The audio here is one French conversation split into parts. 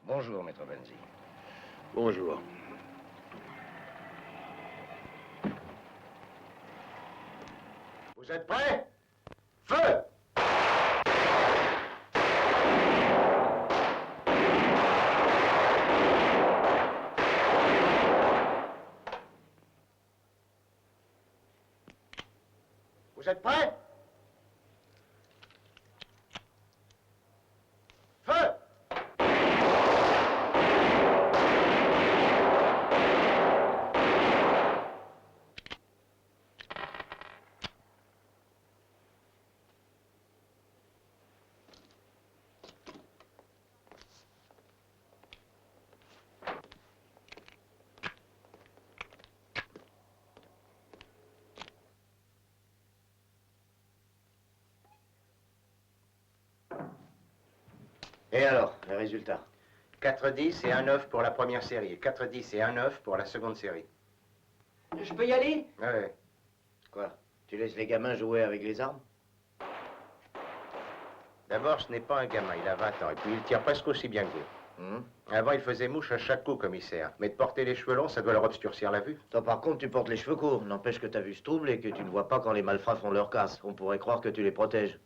Bonjour, maître Benzi. Bonjour. Vous êtes prêts? Feu! Vous êtes prêts? Feu! Et alors, les résultats? 4-10 et 1-9 pour la première série. Et 4-10 et 1-9 pour la seconde série. Je peux y aller? Ouais. Quoi? Tu laisses les gamins jouer avec les armes? D'abord, ce n'est pas un gamin, il a 20 ans. Et puis, il tire presque aussi bien que vous. Avant, il faisait mouche à chaque coup, commissaire. Mais de porter les cheveux longs, ça doit leur obscurcir la vue. Toi, par contre, tu portes les cheveux courts. N'empêche que ta vue se trouble et que tu ne vois pas quand les malfrats font leur casse. On pourrait croire que tu les protèges.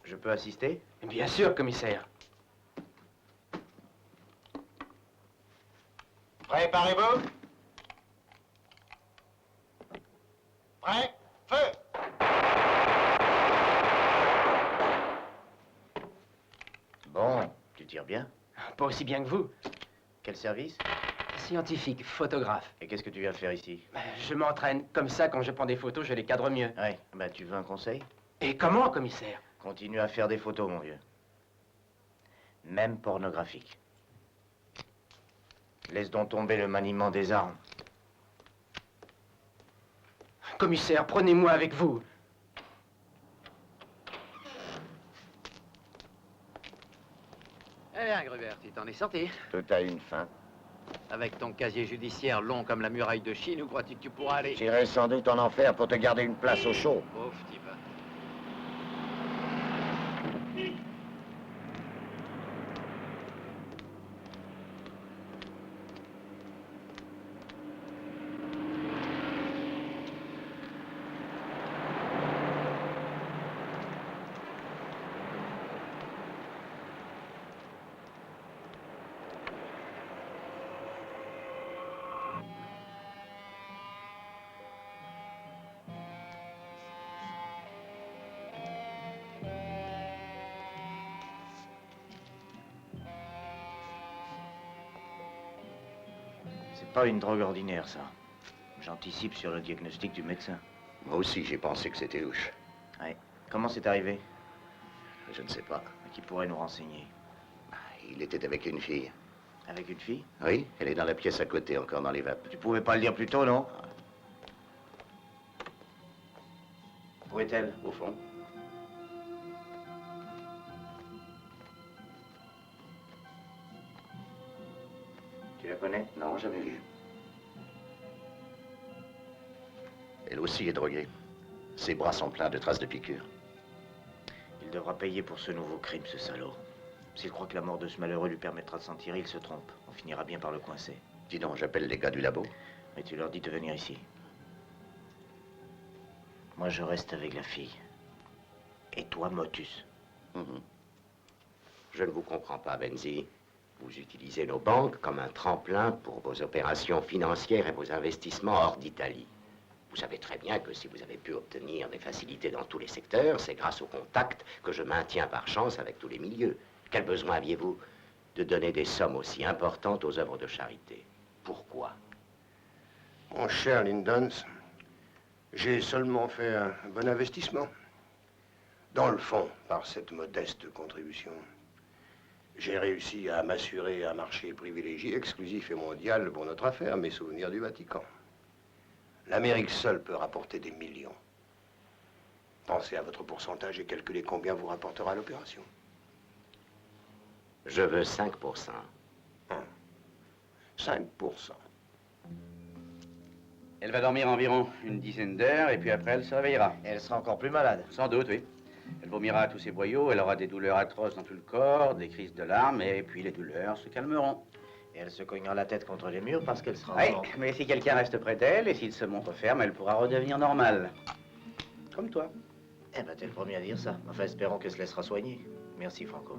Je peux assister? Bien sûr, commissaire. Préparez-vous. Prêt? Feu! Bon, tu tires bien. Pas aussi bien que vous. Quel service? Scientifique, photographe. Et qu'est-ce que tu viens faire ici? Je m'entraîne. Comme ça, quand je prends des photos, je les cadre mieux. Ouais, bah tu veux un conseil? Et comment, commissaire? Continue à faire des photos, mon vieux. Même pornographiques. Laisse donc tomber le maniement des armes. Commissaire, prenez-moi avec vous. Eh bien, Gruber, tu t'en es sorti. Tout a une fin. Avec ton casier judiciaire long comme la muraille de Chine, où crois-tu que tu pourras aller? J'irai sans doute en enfer pour te garder une place au chaud. Pauvre type. C'est pas une drogue ordinaire, ça. J'anticipe sur le diagnostic du médecin. Moi aussi, j'ai pensé que c'était louche. Ouais. Comment c'est arrivé? Je ne sais pas. Qui pourrait nous renseigner? Il était avec une fille. Avec une fille? Oui, elle est dans la pièce à côté, encore dans les vapes. Tu pouvais pas le dire plus tôt, non? Où est-elle? Au fond. Tu la connais? Non, jamais vu. Elle aussi est droguée. Ses bras sont pleins de traces de piqûres. Il devra payer pour ce nouveau crime, ce salaud. S'il croit que la mort de ce malheureux lui permettra de s'en tirer, il se trompe. On finira bien par le coincer. Dis donc, j'appelle les gars du labo. Mais tu leur dis de venir ici. Moi, je reste avec la fille. Et toi, Motus. Je ne vous comprends pas, Benzi. Vous utilisez nos banques comme un tremplin pour vos opérations financières et vos investissements hors d'Italie. Vous savez très bien que si vous avez pu obtenir des facilités dans tous les secteurs, c'est grâce aux contacts que je maintiens par chance avec tous les milieux. Quel besoin aviez-vous de donner des sommes aussi importantes aux œuvres de charité? Pourquoi? Mon cher Lindons, j'ai seulement fait un bon investissement. Dans le fond, par cette modeste contribution, j'ai réussi à m'assurer un marché privilégié, exclusif et mondial pour notre affaire, mes souvenirs du Vatican. L'Amérique seule peut rapporter des millions. Pensez à votre pourcentage et calculez combien vous rapportera l'opération. Je veux 5%. 5%. Elle va dormir environ une dizaine d'heures et puis après elle se réveillera. Et elle sera encore plus malade. Sans doute, oui. Elle vomira tous ses boyaux, elle aura des douleurs atroces dans tout le corps, des crises de larmes et puis les douleurs se calmeront. Et elle se cognera la tête contre les murs parce qu'elle sera... Oui, mais si quelqu'un reste près d'elle et s'il se montre ferme, elle pourra redevenir normale. Comme toi. Eh ben, t'es le premier à dire ça. Enfin, espérons qu'elle se laissera soigner. Merci, Franco.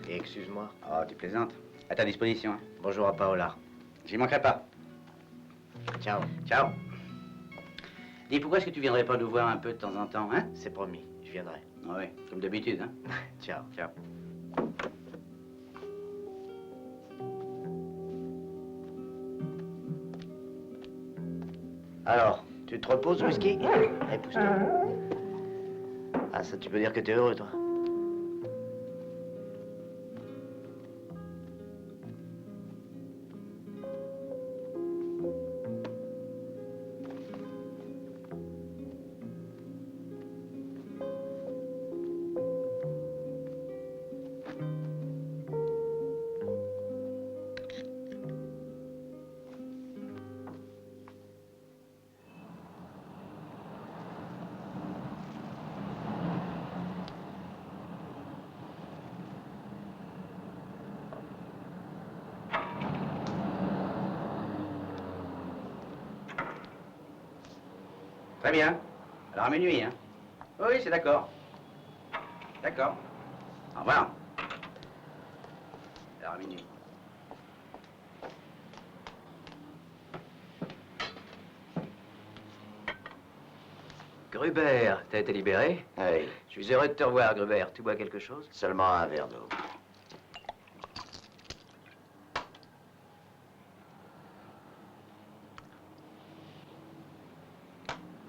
Et excuse-moi. Oh, tu plaisantes. À ta disposition. Hein. Bonjour à Paola. J'y manquerai pas. Ciao. Ciao. Dis, pourquoi est-ce que tu viendrais pas nous voir un peu de temps en temps, hein? C'est promis, je viendrai. Ah oui, comme d'habitude, hein? Ciao. Ciao. Alors, tu te reposes, whisky? Allez, pousse-toi. Ah, ça, tu peux dire que t'es heureux, toi? Très bien. Alors à minuit, hein? Oui, c'est d'accord. D'accord. Au revoir. Alors à minuit. Gruber, t'as été libéré? Oui, Je suis heureux de te revoir, Gruber. Tu bois quelque chose? seulement un verre d'eau.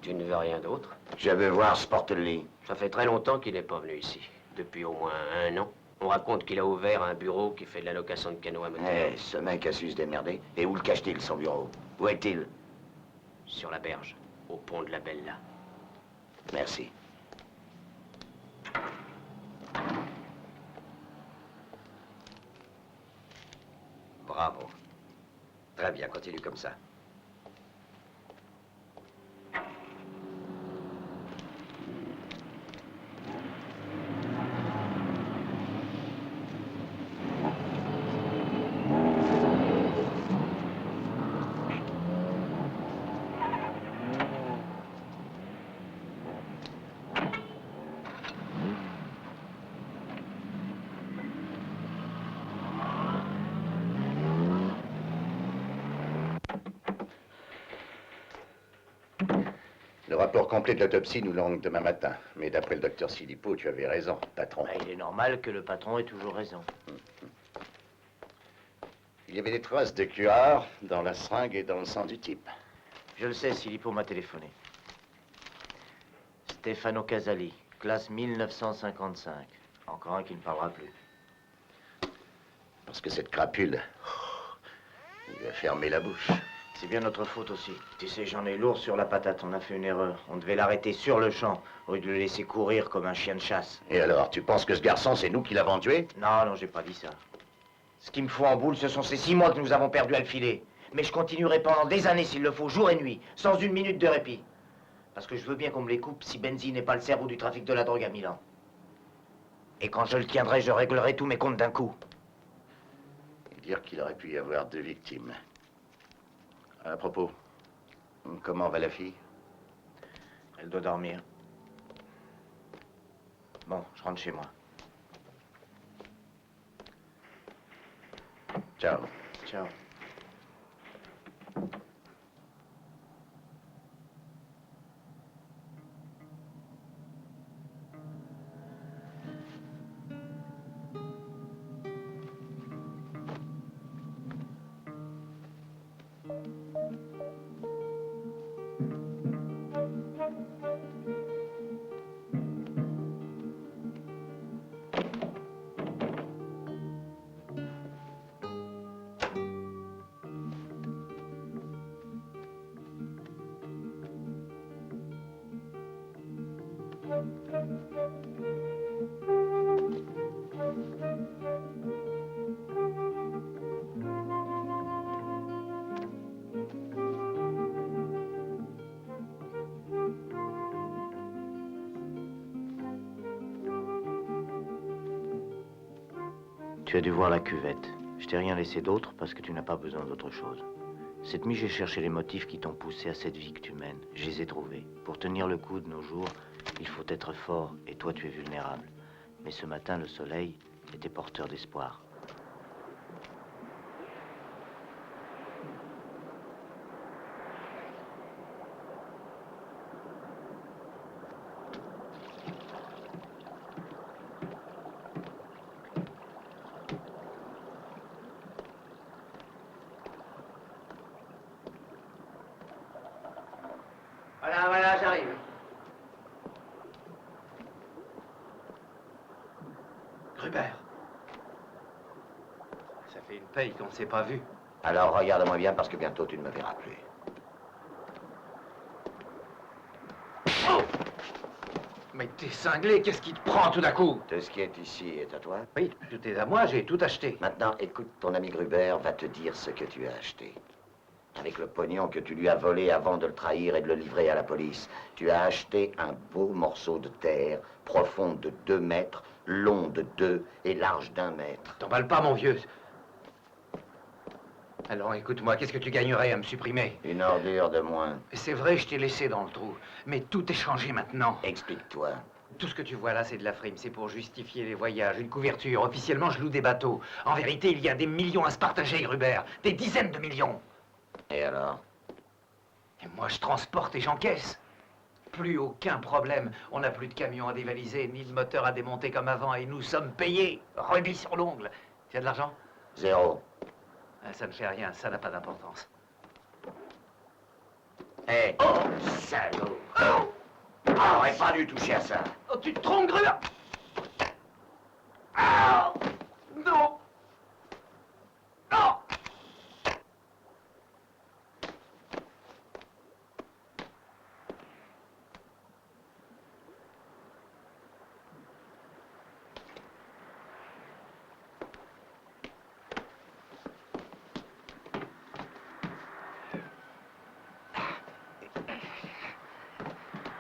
Tu ne veux rien d'autre? Je veux voir Sportelli. Ça fait très longtemps qu'il n'est pas venu ici. Depuis au moins 1 an. On raconte qu'il a ouvert un bureau qui fait de la location de canots à moteur. Eh, ce mec a su se démerder. Et où le cache-t-il, son bureau? Où est-il? Sur la berge, au pont de la Bella. Merci. Bravo. Très bien, continue comme ça. Le rapport complet de l'autopsie nous langue demain matin. Mais d'après le docteur Silipo, tu avais raison, patron. Bah, il est normal que le patron ait toujours raison. Il y avait des traces de cuir dans la seringue et dans le sang du type. Je le sais, Silipo m'a téléphoné. Stefano Casali, classe 1955. Encore un qui ne parlera plus. Parce que cette crapule, il lui a fermé la bouche. C'est bien notre faute aussi. Tu sais, j'en ai lourd sur la patate. On a fait une erreur. On devait l'arrêter sur le champ, au lieu de le laisser courir comme un chien de chasse. Et alors, tu penses que ce garçon, c'est nous qui l'avons tué? Non, non, j'ai pas dit ça. Ce qui me fout en boule, ce sont ces 6 mois que nous avons perdus à le filer. Mais je continuerai pendant des années, s'il le faut, jour et nuit, sans une minute de répit. Parce que je veux bien qu'on me les coupe si Benzi n'est pas le cerveau du trafic de la drogue à Milan. Et quand je le tiendrai, je réglerai tous mes comptes d'un coup. Et dire qu'il aurait pu y avoir 2 victimes. À propos, comment va la fille? Elle doit dormir. Bon, je rentre chez moi. Ciao. Ciao. Tu as dû voir la cuvette. Je t'ai rien laissé d'autre parce que tu n'as pas besoin d'autre chose. Cette nuit, j'ai cherché les motifs qui t'ont poussé à cette vie que tu mènes. Je les ai trouvés. Pour tenir le coup de nos jours, il faut être fort et toi, tu es vulnérable. Mais ce matin, le soleil était porteur d'espoir. Voilà, j'arrive. Gruber. Ça fait une paye qu'on ne s'est pas vu. Alors regarde-moi bien parce que bientôt tu ne me verras plus. Mais t'es cinglé, qu'est-ce qui te prend tout d'un coup? Tout ce qui est ici est à toi. Oui, tout est à moi, j'ai tout acheté. Maintenant, écoute, ton ami Gruber va te dire ce que tu as acheté. Avec le pognon que tu lui as volé avant de le trahir et de le livrer à la police, tu as acheté un beau morceau de terre, profond de 2 mètres, long de 2 et large d'1 mètre. T'emballes pas, mon vieux. Alors écoute-moi, qu'est-ce que tu gagnerais à me supprimer? Une ordure de moins. C'est vrai, je t'ai laissé dans le trou. Mais tout est changé maintenant. Explique-toi. Tout ce que tu vois là, c'est de la frime. C'est pour justifier les voyages, une couverture. Officiellement, je loue des bateaux. En vérité, il y a des millions à se partager, Gruber. Des dizaines de millions. Et alors? Et moi, je transporte et j'encaisse. Plus aucun problème. On n'a plus de camions à dévaliser, ni de moteur à démonter comme avant, et nous sommes payés. Rubis sur l'ongle. Tu as de l'argent? 0. Ah, ça ne fait rien, ça n'a pas d'importance. Hé, salaud! Oh, j'aurais pas dû toucher à ça. Oh, tu te trompes, Gruber! Ah! Non! Non!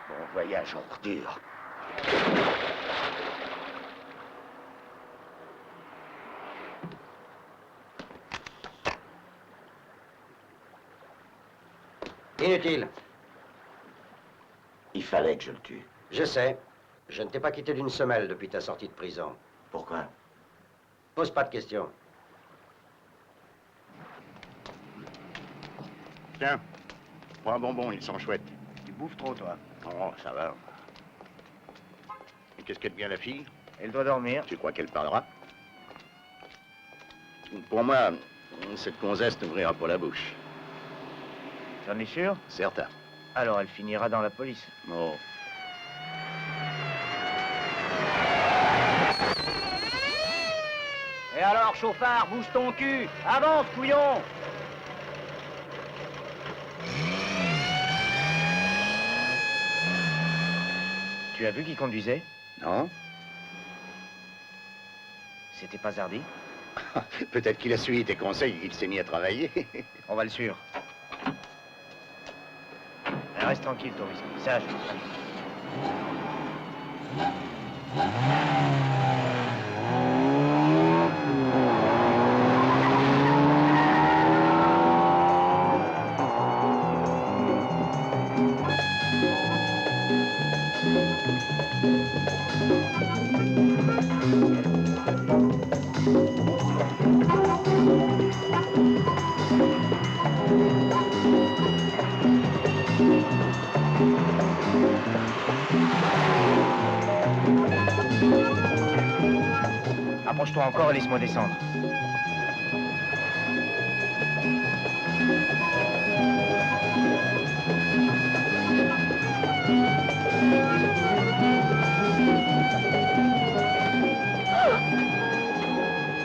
Bon voyage, ordure. Inutile. Il fallait que je le tue. Je sais. Je ne t'ai pas quitté d'une semelle depuis ta sortie de prison. Pourquoi? Pose pas de questions. Tiens, prends un bonbon, ils sont chouettes. Tu bouffes trop, toi. Oh, ça va. Et qu'est-ce qu'elle devient, la fille? Elle doit dormir. Tu crois qu'elle parlera? Pour moi, cette gonzesse n'ouvrira pas la bouche. T'en es sûr? Certain. Alors elle finira dans la police. Oh. Et alors, chauffard, bouge ton cul. Avance, couillon. Tu as vu qui conduisait? Non? C'était pas Zardy? Peut-être qu'il a suivi tes conseils et qu'il s'est mis à travailler. On va le suivre. Reste tranquille, ton whisky. Sage. Approche-toi encore et laisse-moi descendre.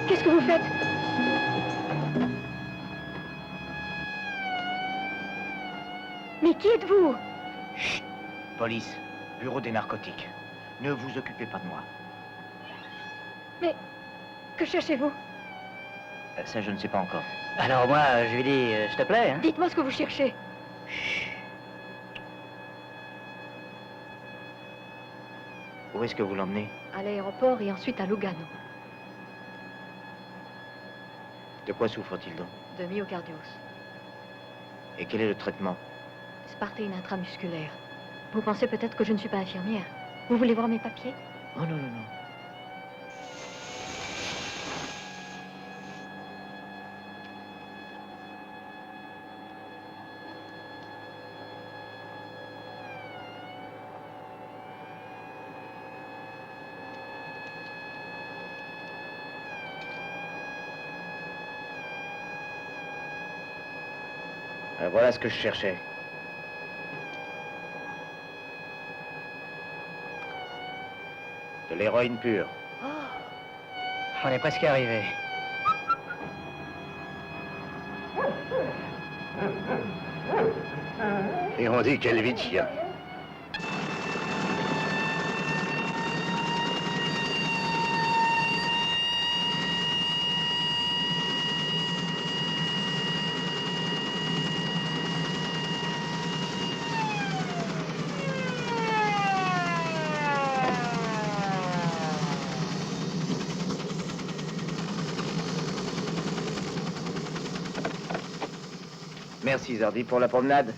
Qu'est-ce que vous faites? Mais qui êtes-vous? Chut! Police, bureau des narcotiques. Ne vous occupez pas de moi. Mais que cherchez-vous? Ça, je ne sais pas encore. Alors moi, je lui dis, s'il te plaît, hein. Dites-moi ce que vous cherchez. Où est-ce que vous l'emmenez? À l'aéroport et ensuite à Lugano. De quoi souffre-t-il donc? De myocardiose. Et quel est le traitement? Spartéine intramusculaire. Vous pensez peut-être que je ne suis pas infirmière. Vous voulez voir mes papiers? Oh non, non, non. Voilà ce que je cherchais. De l'héroïne pure. On est presque arrivé. Et on dit quelle vie de chien. Merci, Zardy, pour la promenade.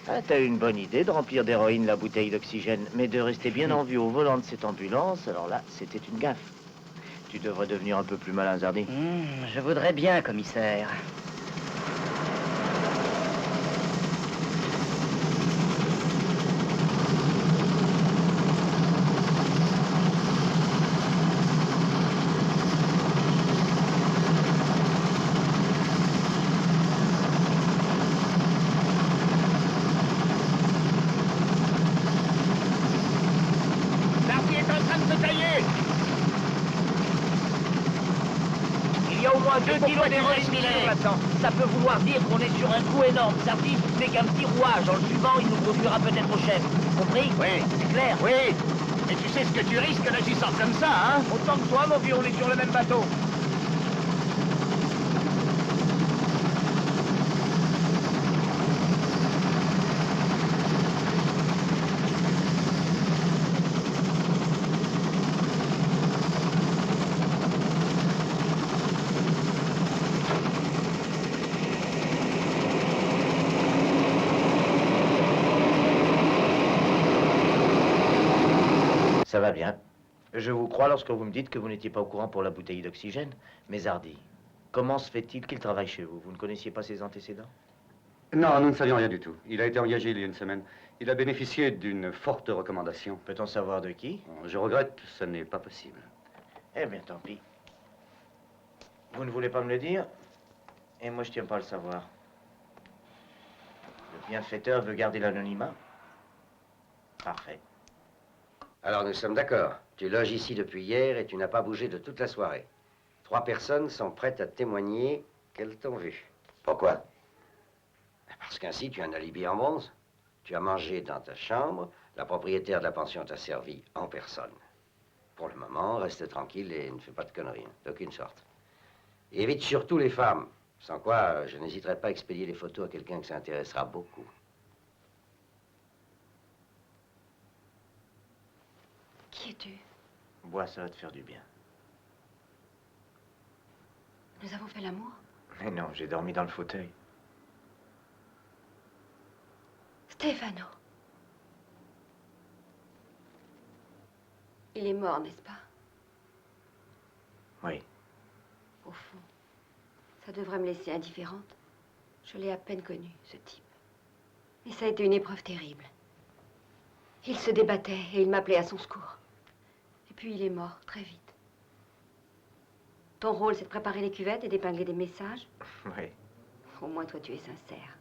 Ah, t'as eu une bonne idée de remplir d'héroïne la bouteille d'oxygène, mais de rester bien en vue au volant de cette ambulance, alors là, c'était une gaffe. Tu devrais devenir un peu plus malin, Zardy. Je voudrais bien, commissaire. L'arpier est en train de se tailler. Il y a au moins 2 kilos d'héroïne sur là-dedans. Ça peut vouloir dire qu'on est sur un coup énorme. Zardy n'est qu'un petit rouage. En le suivant, il nous conduira peut-être au chef. Compris? Oui. C'est clair? Oui. Et tu sais ce que tu risques en agissant comme ça, hein? Autant que toi, mon vieux, on est sur le même bateau. Ça va bien. Je vous crois lorsque vous me dites que vous n'étiez pas au courant pour la bouteille d'oxygène. Mais Zardy, comment se fait-il qu'il travaille chez vous? Vous ne connaissiez pas ses antécédents? Non, nous ne savions rien du tout. Il a été engagé il y a une semaine. Il a bénéficié d'une forte recommandation. Peut-on savoir de qui? Je regrette, ce n'est pas possible. Eh bien, tant pis. Vous ne voulez pas me le dire? Et moi, je tiens pas à le savoir. Le bienfaiteur veut garder l'anonymat? Parfait. Alors nous sommes d'accord. Tu loges ici depuis hier et tu n'as pas bougé de toute la soirée. 3 personnes sont prêtes à témoigner qu'elles t'ont vu. Pourquoi? Parce qu'ainsi tu as un alibi en bronze. Tu as mangé dans ta chambre, la propriétaire de la pension t'a servi en personne. Pour le moment, reste tranquille et ne fais pas de conneries, d'aucune sorte. Et évite surtout les femmes, sans quoi je n'hésiterai pas à expédier les photos à quelqu'un que ça intéressera beaucoup. Qui es-tu? Bois, ça va te faire du bien. Nous avons fait l'amour? Mais non, j'ai dormi dans le fauteuil. Stefano. Il est mort, n'est-ce pas? Oui. Au fond, ça devrait me laisser indifférente. Je l'ai à peine connu, ce type. Et ça a été une épreuve terrible. Il se débattait et il m'appelait à son secours. Et puis il est mort, très vite. Ton rôle, c'est de préparer les cuvettes et d'épingler des messages? Oui. Au moins, toi, tu es sincère.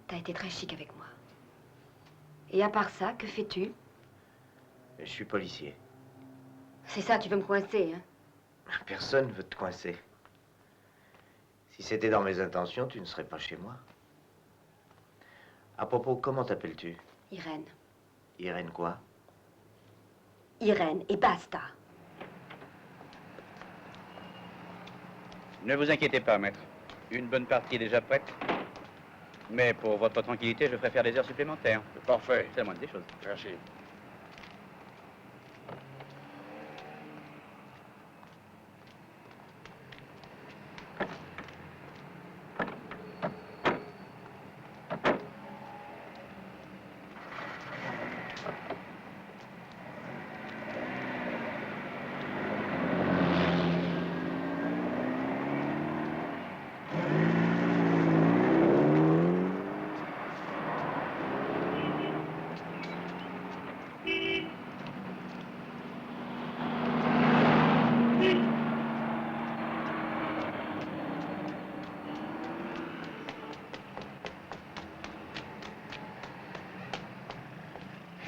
T'as été très chic avec moi. Et à part ça, que fais-tu? Je suis policier. C'est ça, tu veux me coincer, hein? Personne ne veut te coincer. Si c'était dans mes intentions, tu ne serais pas chez moi. À propos, comment t'appelles-tu? Irène. Irène quoi? Irène, et basta. Ne vous inquiétez pas, maître. Une bonne partie est déjà prête. Mais pour votre tranquillité, je préfère des heures supplémentaires. Parfait. C'est la moindre des choses. Merci.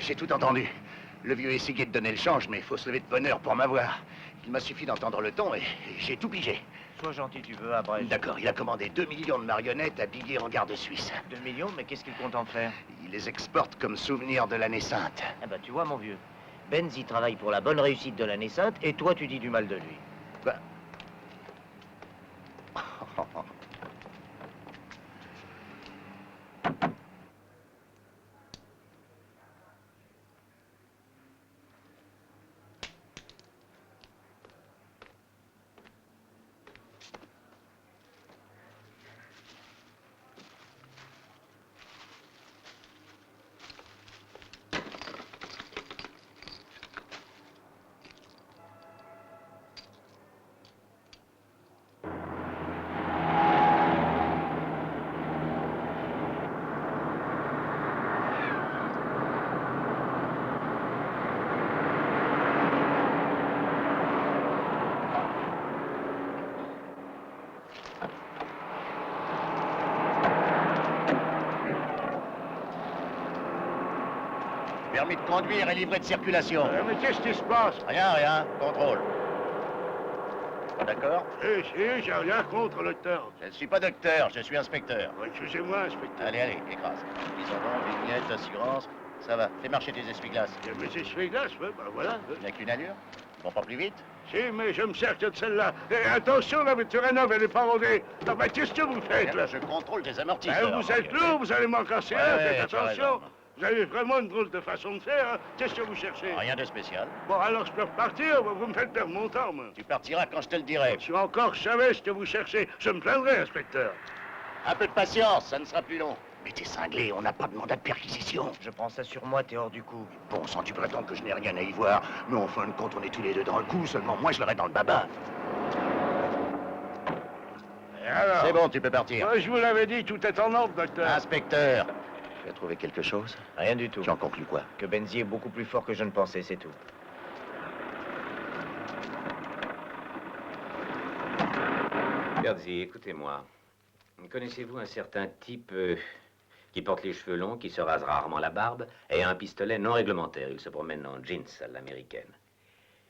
J'ai tout entendu. Le vieux essayait de donner le change, mais il faut se lever de bonne heure pour m'avoir. Il m'a suffi d'entendre le ton et j'ai tout pigé. Sois gentil, tu veux, Abrège. D'accord, il a commandé 2 millions de marionnettes à Biguer en garde suisse. 2 millions, mais qu'est-ce qu'il compte en faire? Il les exporte comme souvenir de l'année sainte. Eh ben, tu vois, mon vieux, Benzi travaille pour la bonne réussite de l'année sainte, et toi, tu dis du mal de lui. Bah. Permis de conduire et livret de circulation. Mais qu'est-ce qui se passe? Rien, rien. Contrôle. Pas d'accord? Si, j'ai rien contre le docteur. Je ne suis pas docteur, je suis inspecteur. Excusez-moi, inspecteur. Allez, allez, écrase. Isordon, vignette, assurance. Ça va, fais marcher tes essuie-glaces. Mes essuie-glaces, ouais, bah voilà. Il n'y a qu'une allure? Bon, pas plus vite? Si, mais je me sers que de celle-là. Et attention, la Turenov, elle est pas rodée. Non, mais qu'est-ce que vous faites, là? Je contrôle tes amortisseurs. Vous êtes lourd, vous allez m'en casser un, faites attention. Vous avez vraiment une drôle de façon de faire, hein. Qu'est-ce que vous cherchez? Rien de spécial. Bon, alors je peux repartir, vous me faites perdre mon temps, moi. Tu partiras quand je te le dirai. Si encore je savais ce que vous cherchez, je me plaindrais, inspecteur. Un peu de patience, ça ne sera plus long. Mais t'es cinglé, on n'a pas de mandat de perquisition. Je prends ça sur moi, t'es hors du coup. Bon sang, tu prétends que je n'ai rien à y voir. Mais en fin de compte, on est tous les deux dans le coup, seulement moi je l'aurai dans le baba. Et alors? C'est bon, tu peux partir. Je vous l'avais dit, tout est en ordre, docteur. Inspecteur, tu as trouvé quelque chose? Rien du tout. Tu en conclus quoi? Que Benzi est beaucoup plus fort que je ne pensais, c'est tout. Benzi, écoutez-moi. Connaissez-vous un certain type qui porte les cheveux longs, qui se rase rarement la barbe, et a un pistolet non réglementaire? Il se promène en jeans à l'américaine.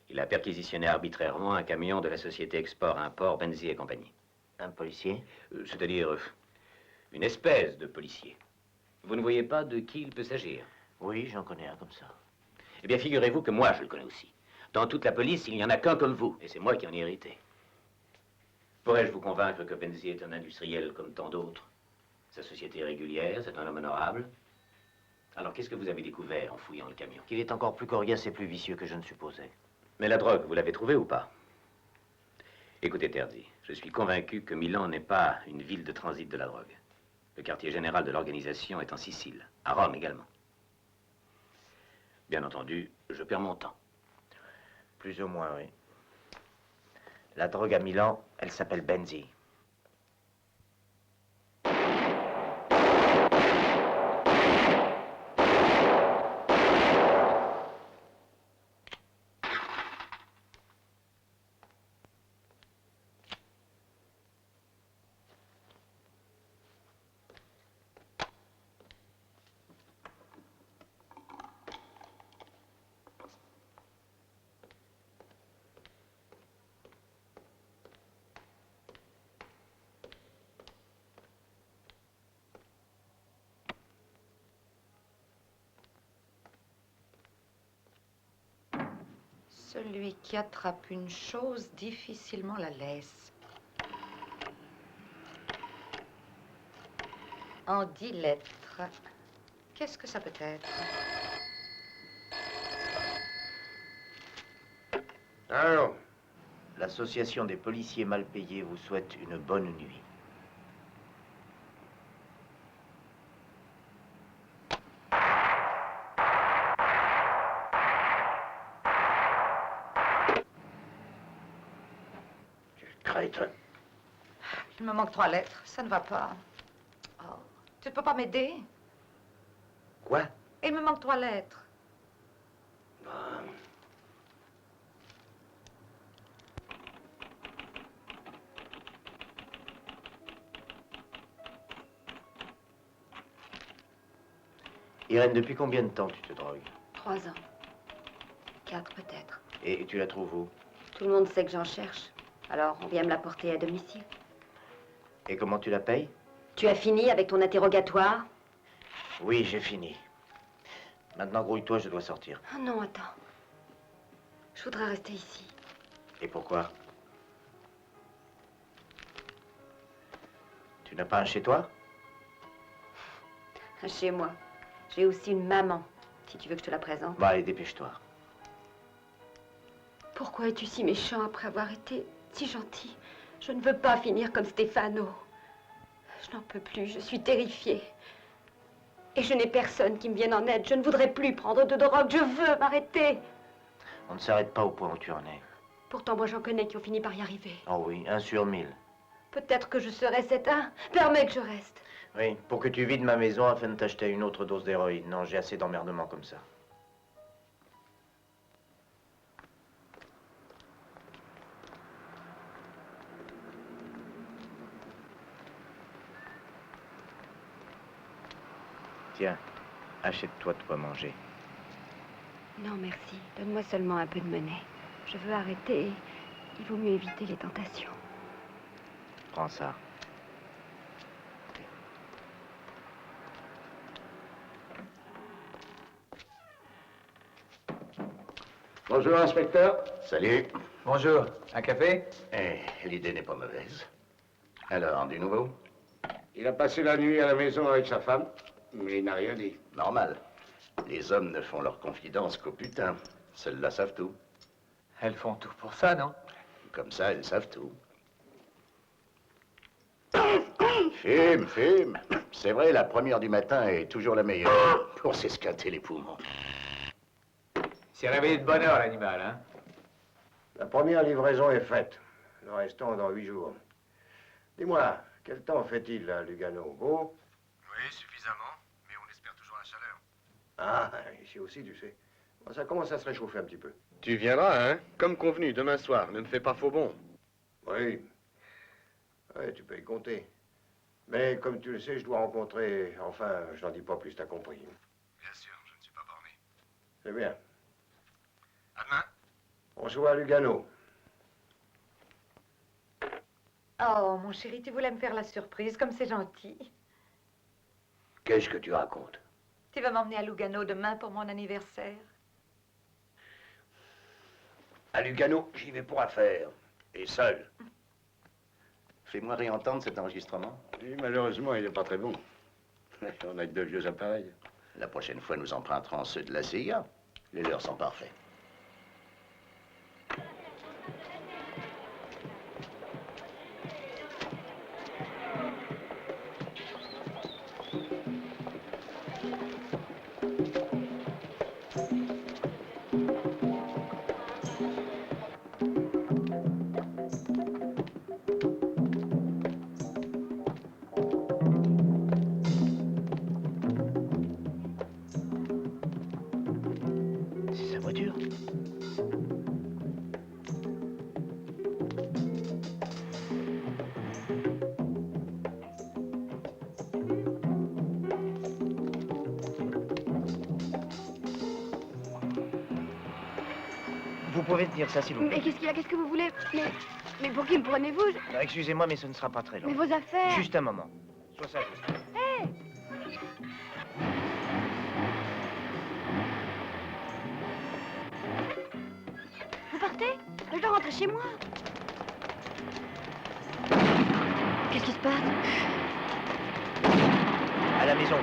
Il a perquisitionné arbitrairement un camion de la société Export-Import, Benzi et compagnie. Un policier? C'est-à-dire une espèce de policier. Vous ne voyez pas de qui il peut s'agir? Oui, j'en connais un comme ça. Eh bien, figurez-vous que moi, je le connais aussi. Dans toute la police, il n'y en a qu'un comme vous, et c'est moi qui en ai hérité. Pourrais-je vous convaincre que Benzi est un industriel comme tant d'autres? Sa société est régulière, c'est un homme honorable. Alors, qu'est-ce que vous avez découvert en fouillant le camion? Qu'il est encore plus coriace et plus vicieux que je ne supposais. Mais la drogue, vous l'avez trouvée ou pas? Écoutez, Terzi, je suis convaincu que Milan n'est pas une ville de transit de la drogue. Le quartier général de l'organisation est en Sicile, à Rome également. Bien entendu, je perds mon temps. Plus ou moins, oui. La drogue à Milan, elle s'appelle Benzi. Celui qui attrape une chose, difficilement la laisse. En 10 lettres. Qu'est-ce que ça peut être? Alors? L'association des policiers mal payés vous souhaite une bonne nuit. Il me manque 3 lettres, ça ne va pas. Oh, tu ne peux pas m'aider? Quoi? Il me manque 3 lettres. Irène, depuis combien de temps tu te drogues? 3 ans. 4 peut-être. Et tu la trouves où? Tout le monde sait que j'en cherche. Alors, on vient me la porter à domicile. Et comment tu la payes? Tu as fini avec ton interrogatoire? Oui, j'ai fini. Maintenant, grouille-toi, je dois sortir. Oh non, attends. Je voudrais rester ici. Et pourquoi? Tu n'as pas un chez toi? Chez moi. J'ai aussi une maman, si tu veux que je te la présente. Bah, allez, dépêche-toi. Pourquoi es-tu si méchant après avoir été si gentil? Je ne veux pas finir comme Stefano. Je n'en peux plus, je suis terrifiée. Et je n'ai personne qui me vienne en aide. Je ne voudrais plus prendre de drogue, je veux m'arrêter. On ne s'arrête pas au point où tu en es. Pourtant, moi, j'en connais qui ont fini par y arriver. Oh oui, 1 sur 1000. Peut-être que je serai cet un. Permets que je reste. Oui, pour que tu vides ma maison afin de t'acheter une autre dose d'héroïne. Non, j'ai assez d'emmerdements comme ça. Tiens, achète-toi de quoi manger. Non, merci. Donne-moi seulement un peu de monnaie. Je veux arrêter. Il vaut mieux éviter les tentations. Prends ça. Bonjour, inspecteur. Salut. Bonjour. Un café? Eh, l'idée n'est pas mauvaise. Alors, du nouveau? Il a passé la nuit à la maison avec sa femme, mais il n'a rien dit. Normal. Les hommes ne font leur confidence qu'au putain. Celles-là savent tout. Elles font tout pour ça, non? Comme ça, elles savent tout. Fume. C'est vrai, la première du matin est toujours la meilleure pour s'esquinter les poumons. C'est réveillé de bonne heure, l'animal, hein? La première livraison est faite. Le restant dans 8 jours. Dis-moi, quel temps fait-il à Lugano? Beau? Oui, suffisamment, mais on espère toujours la chaleur. Ah, ici aussi, tu sais. Bon, ça commence à se réchauffer un petit peu. Tu viendras, hein? Comme convenu, demain soir. Ne me fais pas faux bon. Oui. Oui, tu peux y compter. Mais comme tu le sais, je dois rencontrer... Enfin, je n'en dis pas plus, t'as compris. Bien sûr, je ne suis pas borné. C'est bien. À demain. On se voit à Lugano. Oh, mon chéri, tu voulais me faire la surprise, comme c'est gentil. Qu'est-ce que tu racontes? Tu vas m'emmener à Lugano demain pour mon anniversaire. À Lugano, j'y vais pour affaires. Et seul. Fais-moi réentendre cet enregistrement. Et malheureusement, il n'est pas très bon. On a de vieux appareils. La prochaine fois, nous emprunterons ceux de la CIA. Les leurs sont parfaits. C'est sa voiture. Vous pouvez tenir ça, s'il vous plaît. Mais qu'est-ce qu'il y a? Qu'est-ce que vous voulez? Mais pour qui me prenez-vous? Non, excusez-moi, mais ce ne sera pas très long. Mais vos affaires... Juste un moment. Sois sage. Hé! Vous partez? Je dois rentrer chez moi. Qu'est-ce qui se passe? À la maison.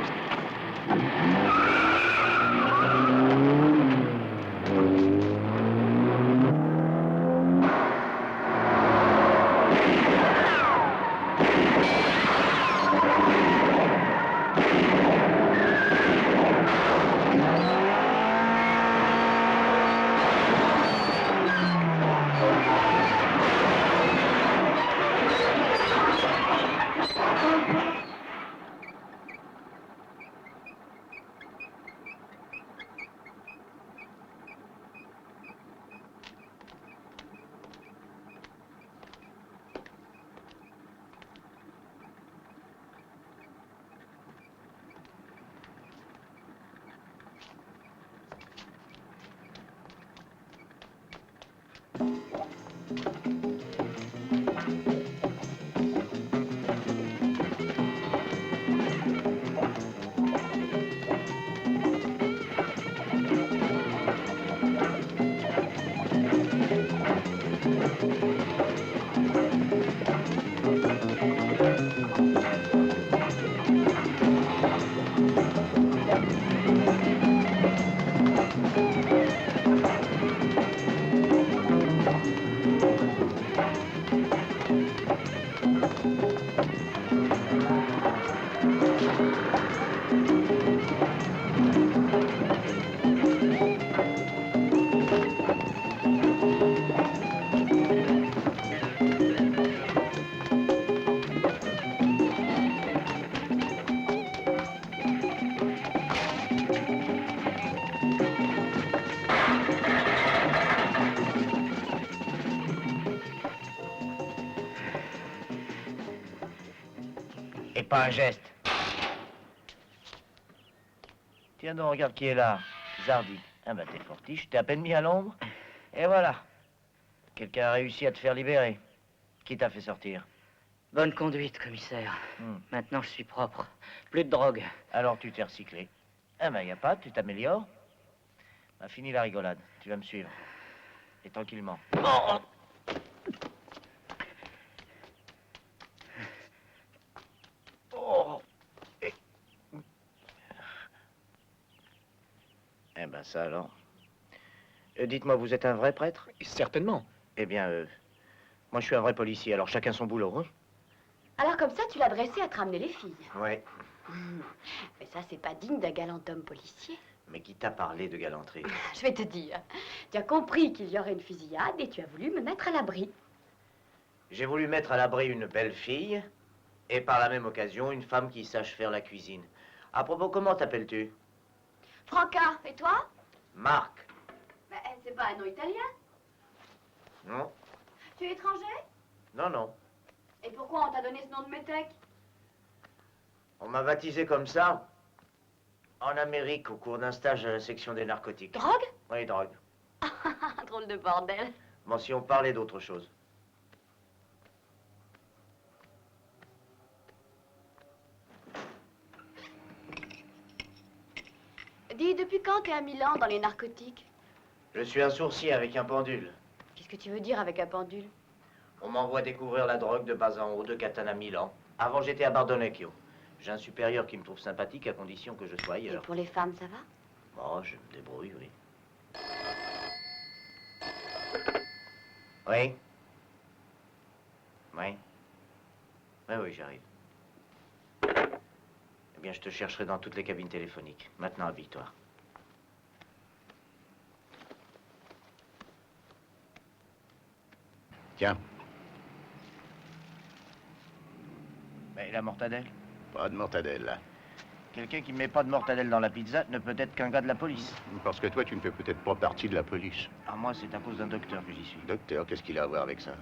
pas un geste. Tiens donc, regarde qui est là. Zardi. Ah ben t'es fortiche, je t'ai à peine mis à l'ombre. Et voilà. Quelqu'un a réussi à te faire libérer. Qui t'a fait sortir? Bonne conduite, commissaire. Maintenant, je suis propre. Plus de drogue. Alors tu t'es recyclé. Ah ben y a pas, tu t'améliores. Bah, fini la rigolade, tu vas me suivre. Et tranquillement. Oh. Oh. Eh ben ça alors. Dites-moi, vous êtes un vrai prêtre? Certainement. Eh bien, moi je suis un vrai policier, alors chacun son boulot, hein? Alors comme ça, tu l'as dressé à te ramener les filles. Ouais. Mais ça, c'est pas digne d'un galant homme policier. Mais qui t'a parlé de galanterie? Je vais te dire. Tu as compris qu'il y aurait une fusillade et tu as voulu me mettre à l'abri. J'ai voulu mettre à l'abri une belle fille, et par la même occasion, une femme qui sache faire la cuisine. À propos, comment t'appelles-tu? Franca, et toi? Marc. Mais c'est pas un nom italien? Non? Tu es étranger? Non, non. Et pourquoi on t'a donné ce nom de métèque? On m'a baptisé comme ça en Amérique au cours d'un stage à la section des narcotiques. Drogue? Oui, drogue. Drôle de bordel. Bon, si on parlait d'autre chose. Dis, depuis quand t'es à Milan dans les narcotiques? Je suis un sourcier avec un pendule. Qu'est-ce que tu veux dire avec un pendule? On m'envoie découvrir la drogue de bas en haut de Catane à Milan. Avant, j'étais à Bardonecchio. J'ai un supérieur qui me trouve sympathique à condition que je sois ailleurs. Et pour les femmes, ça va? Bon, je me débrouille, oui. Oui? Oui? Oui, oui, j'arrive. Eh bien, je te chercherai dans toutes les cabines téléphoniques. Maintenant, habille-toi. Tiens. Mais la mortadelle? Pas de mortadelle, là. Quelqu'un qui ne met pas de mortadelle dans la pizza ne peut être qu'un gars de la police. Parce que toi, tu ne fais peut-être pas partie de la police. Ah, moi, c'est à cause d'un docteur que j'y suis. Docteur, qu'est-ce qu'il a à voir avec ça?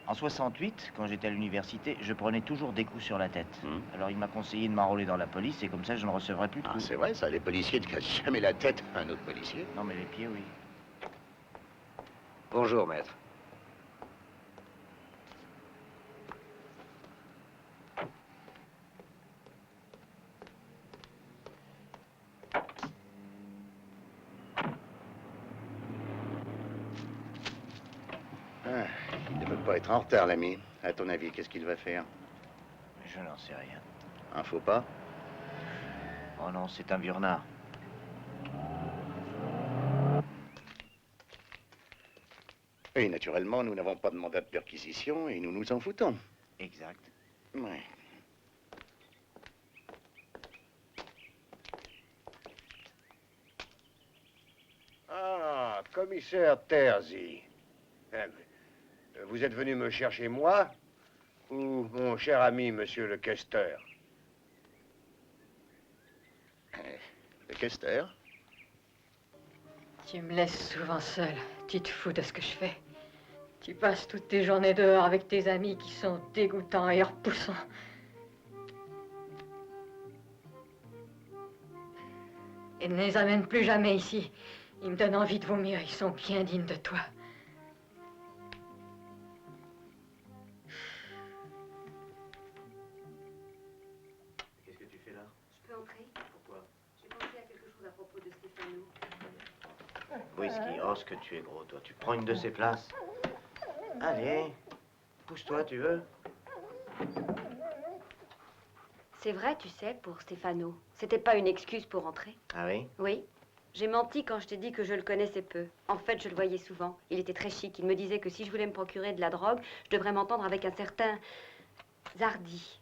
En 68, quand j'étais à l'université, je prenais toujours des coups sur la tête. Alors il m'a conseillé de m'enrôler dans la police et comme ça, je ne recevrai plus de coups. Ah, c'est vrai, ça, les policiers ne cassent jamais la tête à un autre policier. Non, mais les pieds, oui. Bonjour, maître. Ah, il ne veut pas être en retard, l'ami. À ton avis, qu'est-ce qu'il va faire? Je n'en sais rien. Un faux pas? Oh non, c'est un vieux renard. Et naturellement, nous n'avons pas de mandat de perquisition et nous nous en foutons. Exact. Ouais. Ah, commissaire Terzi. Vous êtes venu me chercher moi ou mon cher ami, monsieur le questeur? Le questeur? Tu me laisses souvent seul. Tu te fous de ce que je fais. Tu passes toutes tes journées dehors avec tes amis qui sont dégoûtants et repoussants. Et ne les amène plus jamais ici. Ils me donnent envie de vomir. Ils sont bien dignes de toi. Qu'est-ce que tu fais là? Je peux entrer? Pourquoi? J'ai pensé à quelque chose à propos de Stéphano. Whisky, oh, ce que tu es gros, toi. Tu prends une de ces places. Allez, pousse-toi, tu veux? C'est vrai, tu sais, pour Stéphano. C'était pas une excuse pour entrer. Ah oui? Oui. J'ai menti quand je t'ai dit que je le connaissais peu. En fait, je le voyais souvent. Il était très chic. Il me disait que si je voulais me procurer de la drogue, je devrais m'entendre avec un certain Zardi.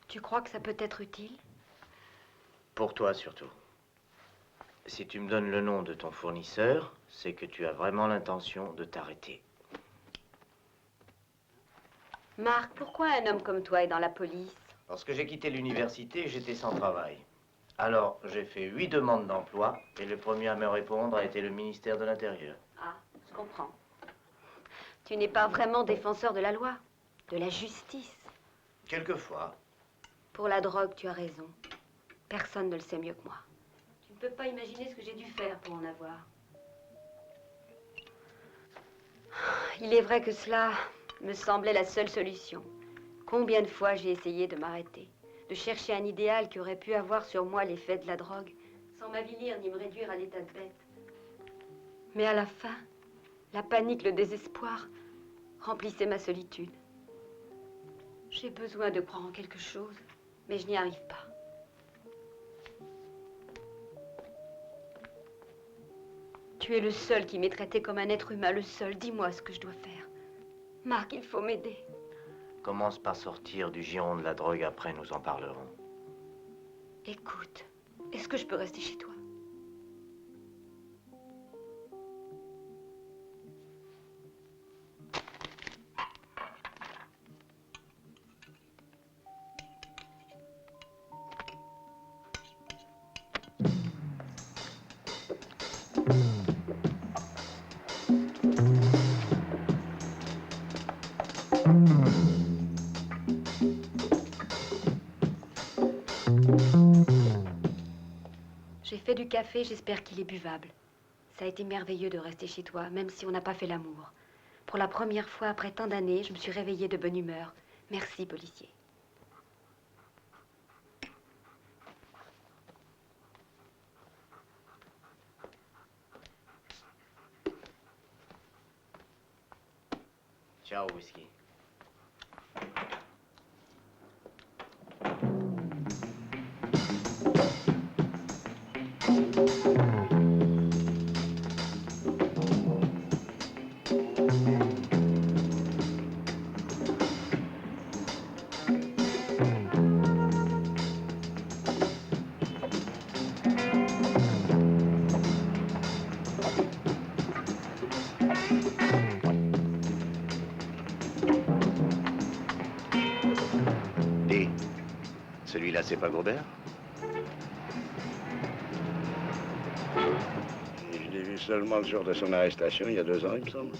Tu crois que ça peut être utile? Pour toi, surtout. Si tu me donnes le nom de ton fournisseur, c'est que tu as vraiment l'intention de t'arrêter. Marc, pourquoi un homme comme toi est dans la police? Lorsque j'ai quitté l'université, j'étais sans travail. Alors, j'ai fait 8 demandes d'emploi, et le premier à me répondre a été le ministère de l'Intérieur. Ah, je comprends. Tu n'es pas vraiment défenseur de la loi, de la justice. Quelquefois. Pour la drogue, tu as raison. Personne ne le sait mieux que moi. Tu ne peux pas imaginer ce que j'ai dû faire pour en avoir. Il est vrai que cela me semblait la seule solution. Combien de fois j'ai essayé de m'arrêter, de chercher un idéal qui aurait pu avoir sur moi l'effet de la drogue, sans m'avilir ni me réduire à l'état de bête. Mais à la fin, la panique, le désespoir remplissaient ma solitude. J'ai besoin de croire en quelque chose, mais je n'y arrive pas. Tu es le seul qui m'ait traité comme un être humain, le seul. Dis-moi ce que je dois faire. Marc, il faut m'aider. Commence par sortir du giron de la drogue, après nous en parlerons. Écoute, est-ce que je peux rester chez toi? J'ai fait du café, j'espère qu'il est buvable. Ça a été merveilleux de rester chez toi, même si on n'a pas fait l'amour. Pour la première fois après tant d'années, je me suis réveillée de bonne humeur. Merci, policier. Ciao, whisky. Dis, celui-là, c'est pas Grobert? Je l'ai vu seulement le jour de son arrestation, il y a 2 ans, il me semble.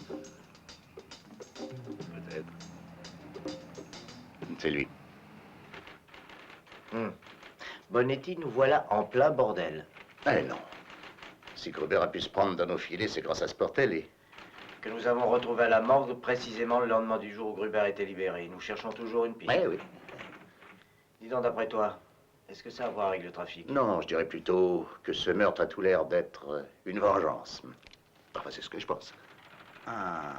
Peut-être. C'est lui. Bonetti, nous voilà en plein bordel. Eh non. Si Grobert a pu se prendre dans nos filets, c'est grâce à Sportelli. Que nous avons retrouvé à la morgue précisément le lendemain du jour où Gruber a été libéré. Nous cherchons toujours une piste. Eh oui. Dis donc, d'après toi, est-ce que ça a à voir avec le trafic? Non, je dirais plutôt que ce meurtre a tout l'air d'être une vengeance. Enfin, c'est ce que je pense. Ah,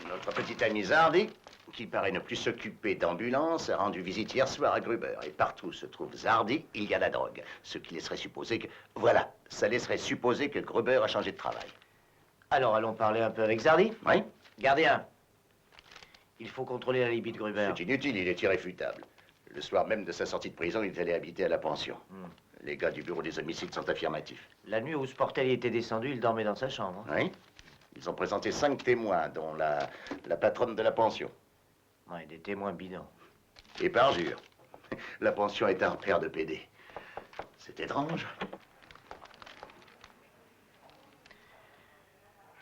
notre petit ami Zardi, qui paraît ne plus s'occuper d'ambulance, a rendu visite hier soir à Gruber. Et partout où se trouve Zardi, il y a la drogue. Ce qui laisserait supposer que... Voilà, ça laisserait supposer que Gruber a changé de travail. Alors, allons parler un peu avec Zardi? Oui. Gardien, il faut contrôler la Libye de Gruber. C'est inutile, il est irréfutable. Le soir même de sa sortie de prison, il est allé habiter à la pension. Les gars du bureau des homicides sont affirmatifs. La nuit où Sportelli était descendu, il dormait dans sa chambre. Oui. Ils ont présenté 5 témoins, dont la patronne de la pension. Ouais, des témoins bidons. Et parjure. La pension est un repère de PD. C'est étrange.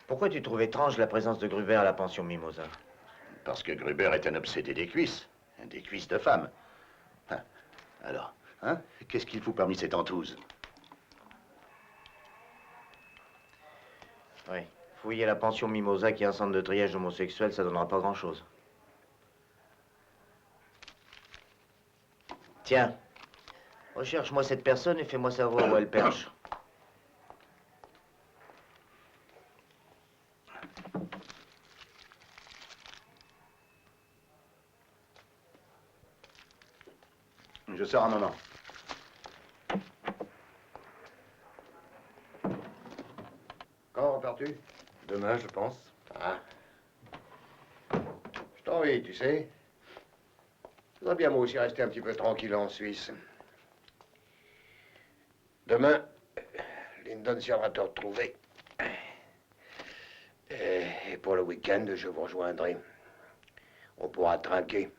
Pourquoi tu trouves étrange la présence de Gruber à la pension Mimosa? Parce que Gruber est un obsédé des cuisses de femmes. Alors, hein? Qu'est-ce qu'il fout parmi ces tentouses? Oui. Fouiller la pension Mimosa, qui est un centre de triage homosexuel, ça donnera pas grand-chose. Tiens, recherche-moi cette personne et fais-moi savoir où elle perche. Je sors un moment. Quand repars-tu? Demain, je pense. Ah. Je t'envie, tu sais. Je voudrais bien moi aussi rester un petit peu tranquille en Suisse. Demain, Lyndon viendra te retrouver. Et pour le week-end, je vous rejoindrai. On pourra trinquer.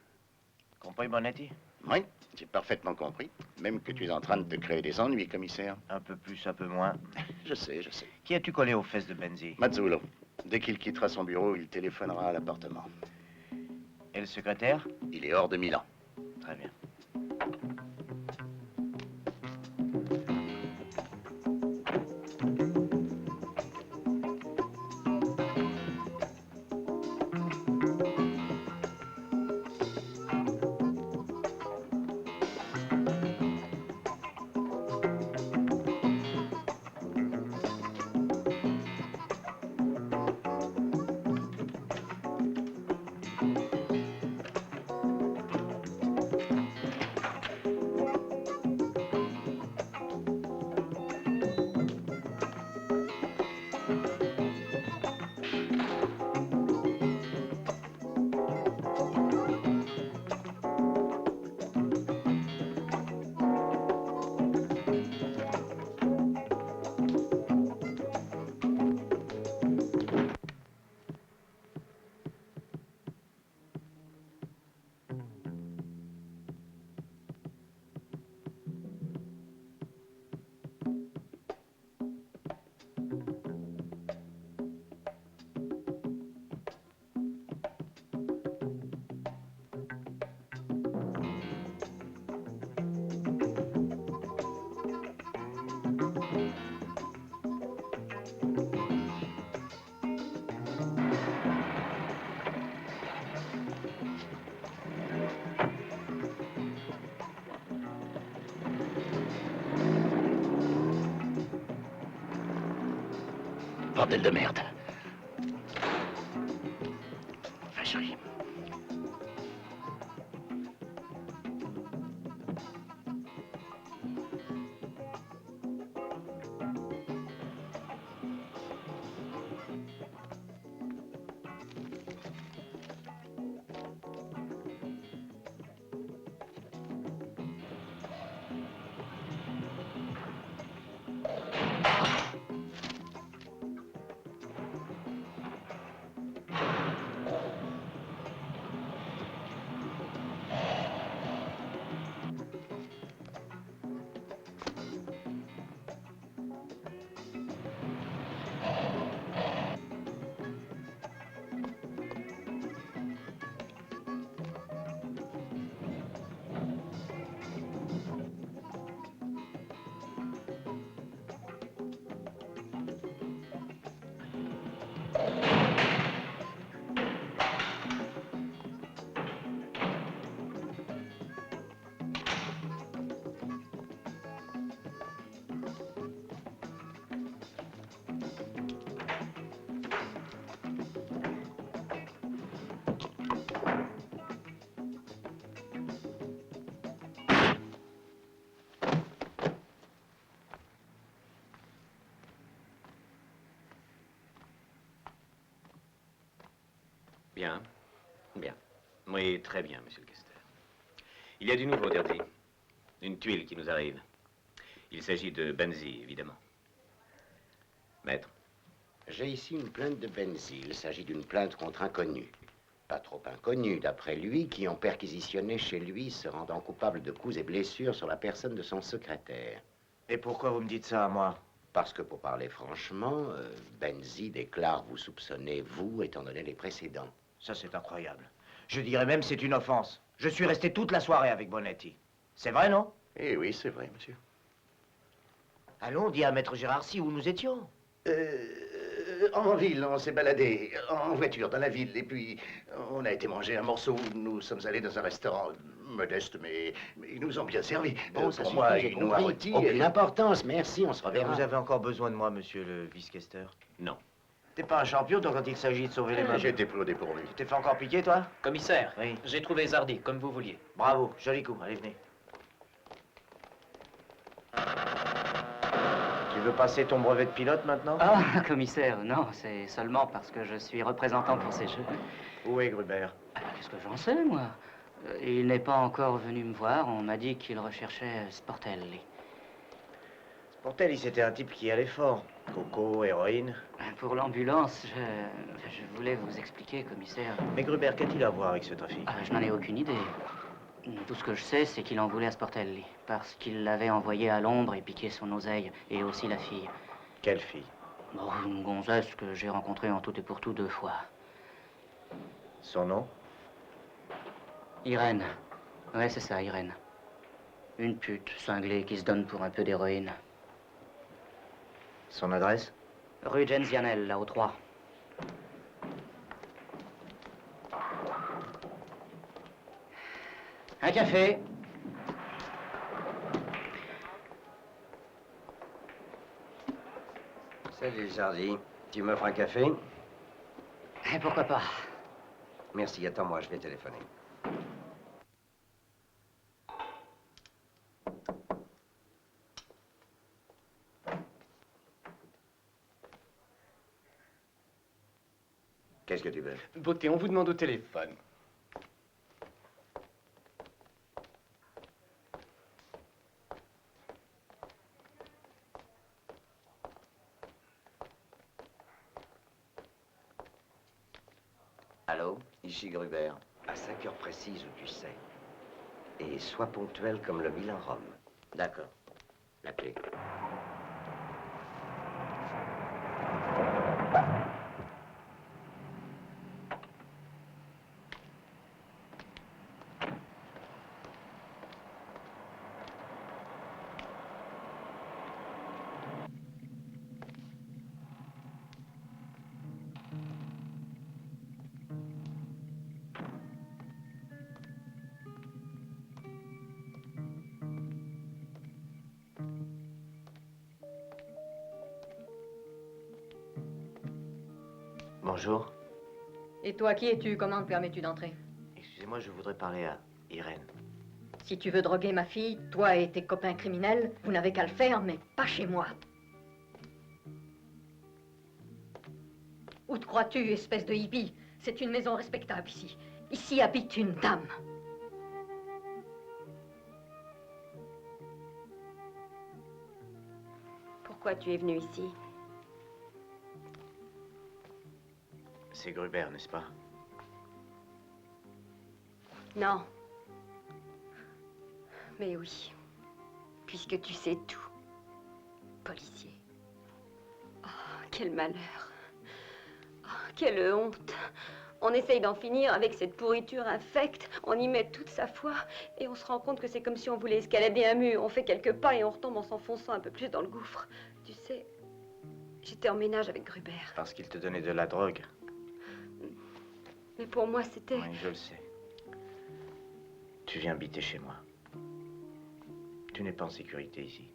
Compris, Bonetti? Oui, j'ai parfaitement compris. Même que tu es en train de te créer des ennuis, commissaire. Un peu plus, un peu moins. Je sais, je sais. Qui as-tu collé aux fesses de Benzi? Mazzulo. Dès qu'il quittera son bureau, il téléphonera à l'appartement. Et le secrétaire? Il est hors de Milan. Très bien. bordel de merde. Vacherie. Bien. Bien. Oui, très bien, monsieur le questeur. Il y a du nouveau, Dirty. Une tuile qui nous arrive. Il s'agit de Benzi, évidemment. Maître. J'ai ici une plainte de Benzi. Il s'agit d'une plainte contre inconnus. Pas trop inconnus, d'après lui, qui ont perquisitionné chez lui, se rendant coupables de coups et blessures sur la personne de son secrétaire. Et pourquoi vous me dites ça à moi? Parce que, pour parler franchement, Benzi déclare vous soupçonner, vous, étant donné les précédents. Ça, c'est incroyable. Je dirais même c'est une offense. Je suis resté toute la soirée avec Bonetti. C'est vrai, non? Eh oui, c'est vrai, monsieur. Allons, dis à Maître Gérard-Si où nous étions. En ville, on s'est baladé, en voiture, dans la ville, et puis on a été manger un morceau. Nous sommes allés dans un restaurant modeste, mais ils nous ont bien servi. Bon, ça pour suffit, moi, j'ai une compris. noirautie. Aucune importance, merci, on se reverra. Vous avez encore besoin de moi, monsieur le vice-questeur? Non. T'es pas un champion, toi, quand il s'agit de sauver les meubles? J'ai été pris au dépourvu. Tu t'es fait encore piquer, toi? Commissaire, Oui. j'ai trouvé Zardy, comme vous vouliez. Bravo, joli coup, allez, venez. Tu veux passer ton brevet de pilote maintenant? Ah, commissaire, non, c'est seulement parce que je suis représentant pour ces jeux. Où est Gruber? Qu'est-ce que j'en sais, moi? Il n'est pas encore venu me voir, on m'a dit qu'il recherchait Sportelli. Sportelli, c'était un type qui allait fort. Coco, héroïne. Pour l'ambulance, je voulais vous expliquer, commissaire. Mais Gruber, qu'a-t-il à voir avec ce trafic? Je n'en ai aucune idée. Tout ce que je sais, c'est qu'il en voulait à Sportelli, parce qu'il l'avait envoyé à Londres et piqué son oseille, et aussi la fille. Quelle fille? Bon, une gonzesse que j'ai rencontrée en tout et pour tout 2 fois. Son nom? Irène. Ouais, c'est ça, Irène. Une pute cinglée qui se donne pour un peu d'héroïne. Son adresse? Rue Genzianel, là, au 3. Un café. Salut, Zardy. Tu m'offres un café? Pourquoi pas? Merci, attends-moi, je vais téléphoner. Qu'est-ce que tu veux? Beauté, on vous demande au téléphone. Allô? Ici Gruber. À 5 heures précises où tu sais. Et sois ponctuel comme le Milan Rome. D'accord. La clé. Bonjour. Et toi, qui es-tu? Comment te permets-tu d'entrer? Excusez-moi, je voudrais parler à Irène. Si tu veux droguer ma fille, toi et tes copains criminels, vous n'avez qu'à le faire, mais pas chez moi. Où te crois-tu, espèce de hippie? C'est une maison respectable ici. Ici habite une dame. Pourquoi tu es venu ici? C'est Gruber, n'est-ce pas? Non. Mais oui. Puisque tu sais tout. Policier. Oh, quel malheur. Oh, quelle honte. On essaye d'en finir avec cette pourriture infecte. On y met toute sa foi. Et on se rend compte que c'est comme si on voulait escalader un mur. On fait quelques pas et on retombe en s'enfonçant un peu plus dans le gouffre. Tu sais, j'étais en ménage avec Gruber. Parce qu'il te donnait de la drogue. Mais pour moi, c'était... Oui, je le sais. Tu viens habiter chez moi. Tu n'es pas en sécurité ici.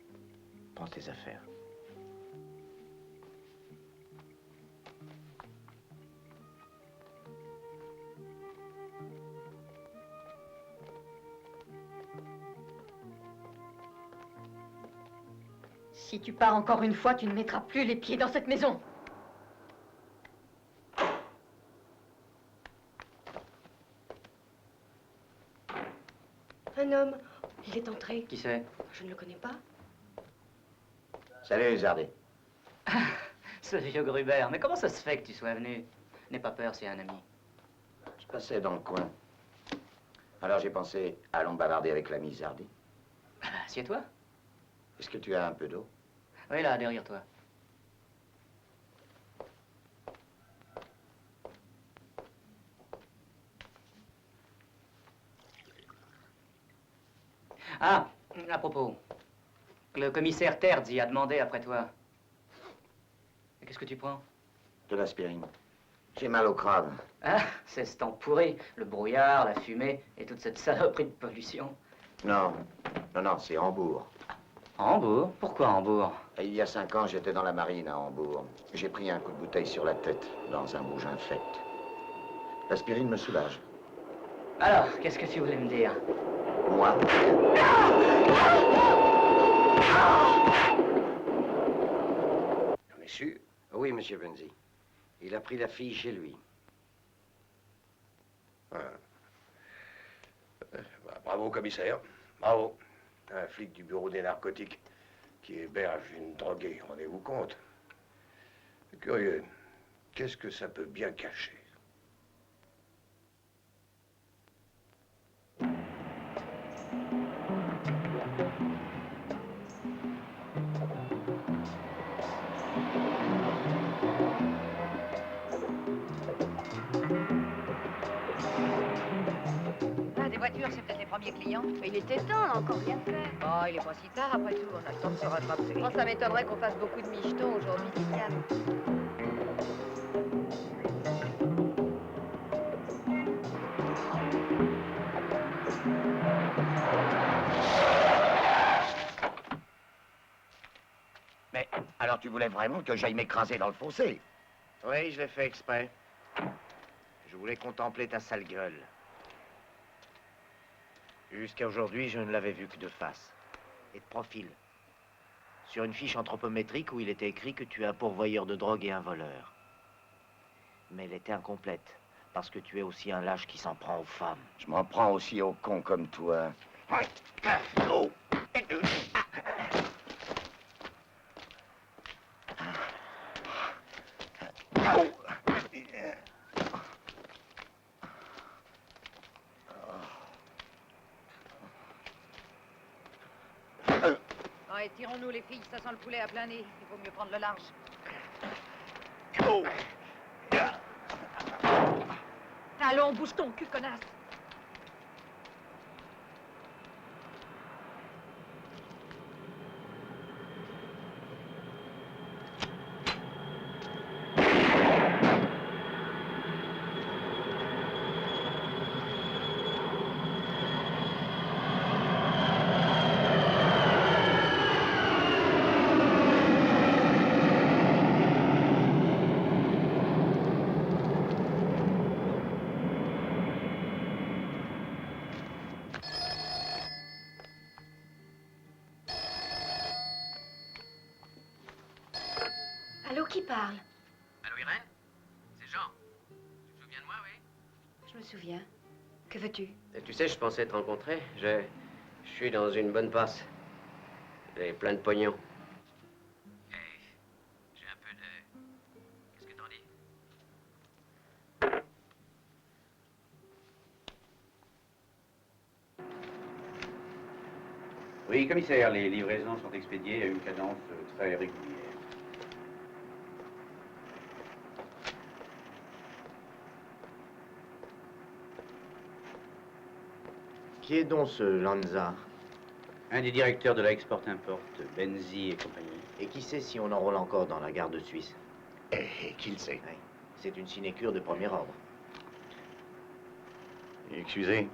Prends tes affaires. Si tu pars encore une fois, tu ne mettras plus les pieds dans cette maison. Un homme. Il est entré. Qui c'est? Je ne le connais pas. Salut, Zardy. Ce vieux Gruber. Mais comment ça se fait que tu sois venu? N'aie pas peur, c'est un ami. Je passais dans le coin. Alors j'ai pensé, allons bavarder avec l'ami Zardy. Assieds-toi. Est-ce que tu as un peu d'eau? Oui, là, derrière toi. Ah, à propos. Le commissaire Terzi a demandé après toi. Qu'est-ce que tu prends? De l'aspirine. J'ai mal au crâne. Ah, c'est ce temps pourri. Le brouillard, la fumée et toute cette saloperie de pollution. Non, non, c'est Hambourg. Hambourg? Pourquoi Hambourg? Il y a 5 ans, j'étais dans la marine à Hambourg. J'ai pris un coup de bouteille sur la tête, dans un bouge infect. L'aspirine me soulage. Alors, qu'est-ce que tu voulais me dire? Moi? On est sûr? Oui, monsieur Benzi. Il a pris la fille chez lui. Bravo, commissaire. Bravo. Un flic du bureau des narcotiques qui héberge une droguée, rendez-vous compte? Curieux. Qu'est-ce que ça peut bien cacher? Ah, des voitures, c'est peut-être les premiers clients. Mais il était temps, on n'a encore rien fait. Oh, il est pas si tard après tout, on a le temps de se rattraper. Oh, ça m'étonnerait qu'on fasse beaucoup de michetons aujourd'hui, Tiziane. Mais alors tu voulais vraiment que j'aille m'écraser dans le fossé? Oui, je l'ai fait exprès. Je voulais contempler ta sale gueule. Jusqu'à aujourd'hui, je ne l'avais vu que de face. Et de profil. Sur une fiche anthropométrique où il était écrit que tu es un pourvoyeur de drogue et un voleur. Mais elle était incomplète, parce que tu es aussi un lâche qui s'en prend aux femmes. Je m'en prends aussi aux cons comme toi. Oh. Allez, tirons-nous les filles, ça sent le poulet à plein nez. Il vaut mieux prendre le large. Allons, bouge ton cul, connasse. qui parle? Allô, Irène? C'est Jean. Tu te souviens de moi, oui? Je me souviens. Que veux-tu? Tu sais, je pensais te rencontrer. Je suis dans une bonne passe. J'ai plein de pognon. Et j'ai un peu de... Qu'est-ce que t'en dis? Oui, commissaire, les livraisons sont expédiées à une cadence très régulière. Qui est donc ce Lanza? Un des directeurs de la Export-Import, Benzi et compagnie. Et qui sait si on enrôle encore dans la garde suisse? Et qui le sait? Oui. C'est une sinécure de premier ordre. Excusez.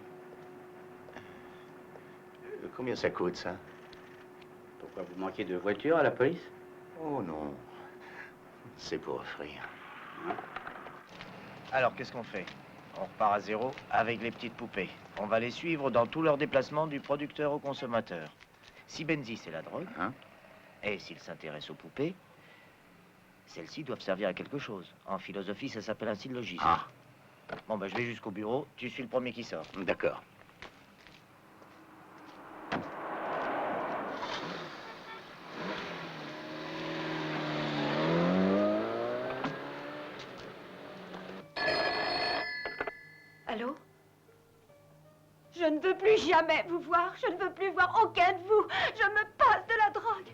Combien ça coûte, ça? Pourquoi vous manquez de voiture à la police? Oh non. C'est pour offrir. Alors, qu'est-ce qu'on fait? On repart à zéro avec les petites poupées. On va les suivre dans tous leurs déplacements du producteur au consommateur. Si Benzi, c'est la drogue, et s'il s'intéresse aux poupées, celles-ci doivent servir à quelque chose. En philosophie, ça s'appelle un syllogisme. Ah. Bon, ben, je vais jusqu'au bureau. Tu suis le premier qui sort. D'accord. Allô? Je ne veux plus jamais vous voir. Je ne veux plus voir aucun de vous. Je me passe de la drogue.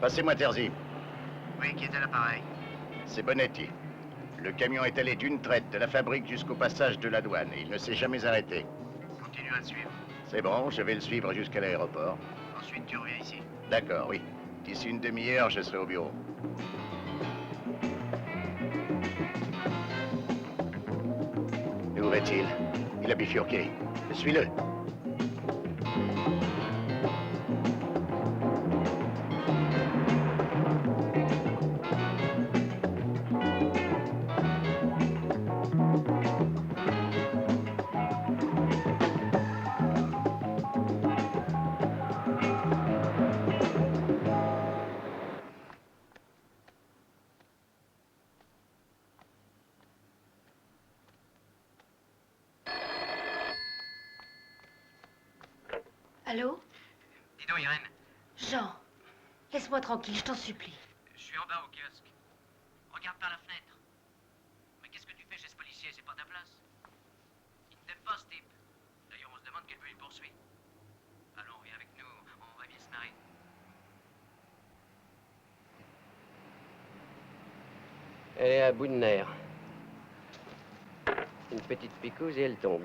Passez-moi Terzi. Oui, qui est à l'appareil? C'est Bonetti. Le camion est allé d'une traite de la fabrique jusqu'au passage de la douane et il ne s'est jamais arrêté. Continue à le suivre. C'est bon, je vais le suivre jusqu'à l'aéroport. Ensuite, tu reviens ici. D'accord, oui. D'ici une demi-heure, je serai au bureau. Et où va-t-il? Il a bifurqué. Suis-le. Allô? Dis donc, Irène. Jean, laisse-moi tranquille, je t'en supplie. Je suis en bas au kiosque. Regarde par la fenêtre. Mais qu'est-ce que tu fais chez ce policier? C'est pas ta place. Il ne t'aime pas, ce type. D'ailleurs, on se demande quel but il poursuit. Allons, viens avec nous, on va bien se marrer. Elle est à bout de nerfs. Une petite picouse et elle tombe.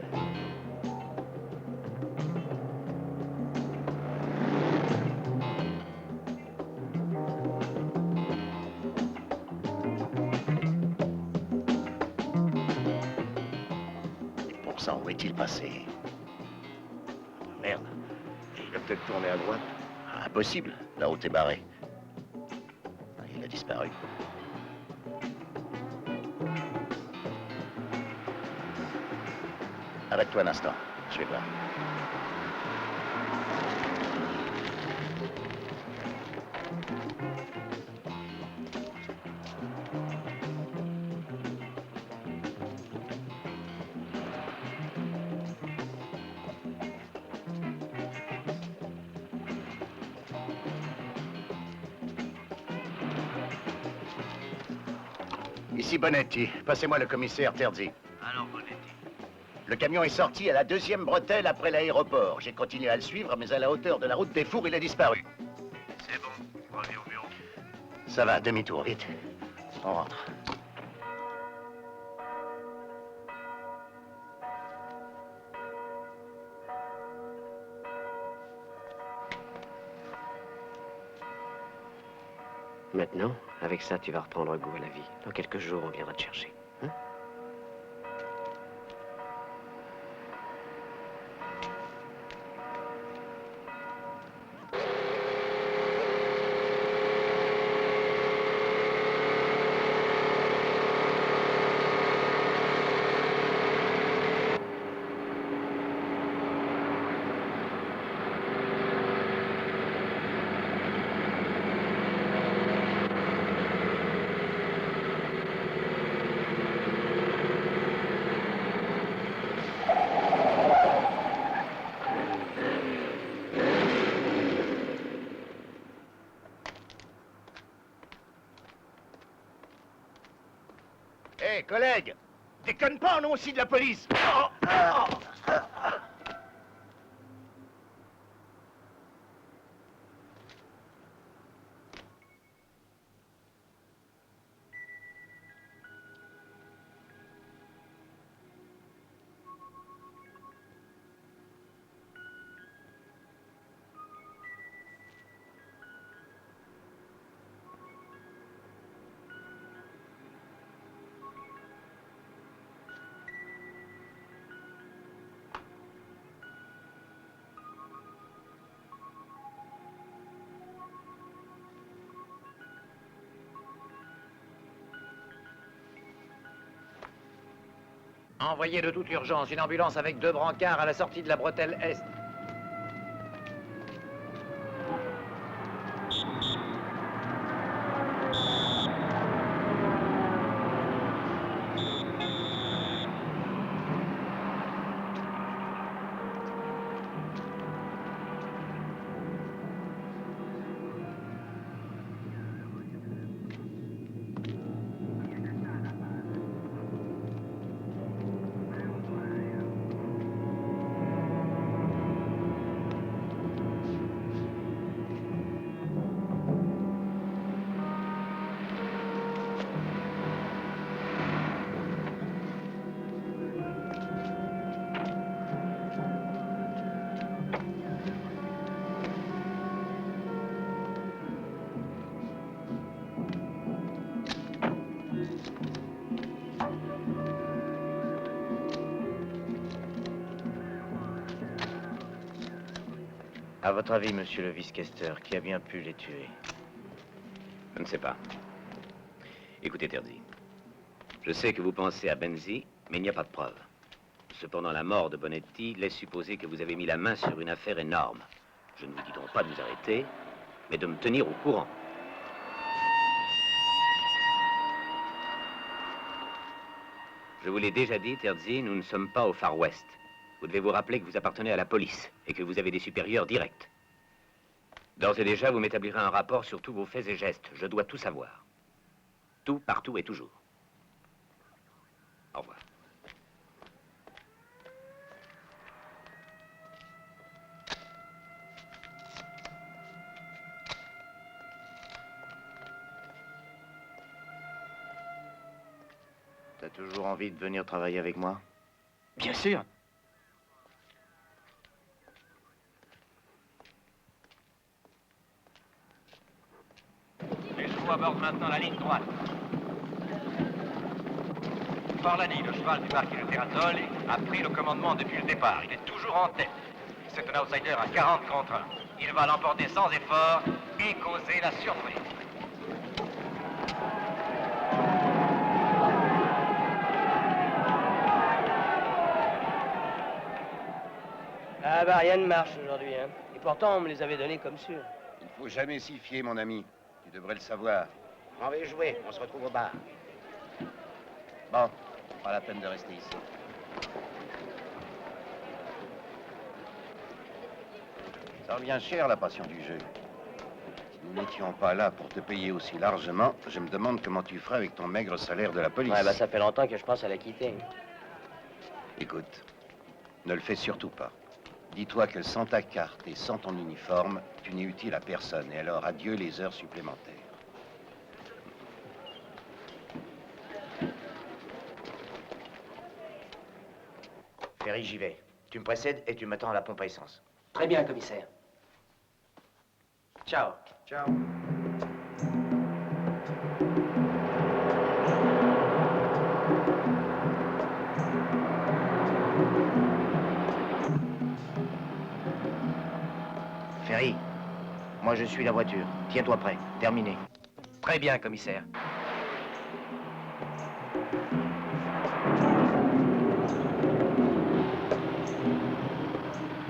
Où est-il passé? Merde. Il a peut-être tourné à droite. Impossible. La route est barrée. Il a disparu. Arrête-toi un instant. Je vais voir. Ici Bonetti. Passez-moi le commissaire Terzi. Alors, Bonetti. Le camion est sorti à la 2e bretelle après l'aéroport. J'ai continué à le suivre, mais à la hauteur de la route des Fours, il a disparu. C'est bon. Reviens au bureau. Ça va, demi-tour, vite. On rentre. Maintenant, avec ça, tu vas reprendre goût à la vie. Dans quelques jours, on viendra te chercher. Hein? Hé, collègue, déconne pas, non aussi de la police. Envoyez de toute urgence une ambulance avec 2 brancards à la sortie de la bretelle Est. À votre avis, monsieur le vice-questeur, qui a bien pu les tuer? Je ne sais pas. Écoutez, Terzi. Je sais que vous pensez à Benzi, mais il n'y a pas de preuve. Cependant, la mort de Bonetti laisse supposer que vous avez mis la main sur une affaire énorme. Je ne vous dis donc pas de vous arrêter, mais de me tenir au courant. Je vous l'ai déjà dit, Terzi, nous ne sommes pas au Far West. Vous devez vous rappeler que vous appartenez à la police et que vous avez des supérieurs directs. D'ores et déjà, vous m'établirez un rapport sur tous vos faits et gestes. Je dois tout savoir. Tout, partout et toujours. Au revoir. T'as toujours envie de venir travailler avec moi? Bien sûr. Les chevaux abordent maintenant la ligne droite. Forlani, le cheval du marquis de Terrazzoli, a pris le commandement depuis le départ. Il est toujours en tête. C'est un outsider à 40 contre 1. Il va l'emporter sans effort et causer la surprise. Ah bah rien ne marche aujourd'hui, hein. Et pourtant on me les avait donnés comme sûr. Il faut jamais s'y fier, mon ami. Tu devrais le savoir. On va jouer, on se retrouve au bar. Bon, pas la peine de rester ici. Ça revient cher, la passion du jeu. Si nous n'étions pas là pour te payer aussi largement, je me demande comment tu ferais avec ton maigre salaire de la police. Ouais bah ça fait longtemps que je pense à la quitter. Écoute, ne le fais surtout pas. Dis-toi que sans ta carte et sans ton uniforme, tu n'es utile à personne. Et alors, adieu les heures supplémentaires. Ferry, j'y vais. Tu me précèdes et tu m'attends à la pompe à essence. Très bien, commissaire. Ciao. Ciao. Ferry, moi je suis la voiture. Tiens-toi prêt. Terminé. Très bien, commissaire.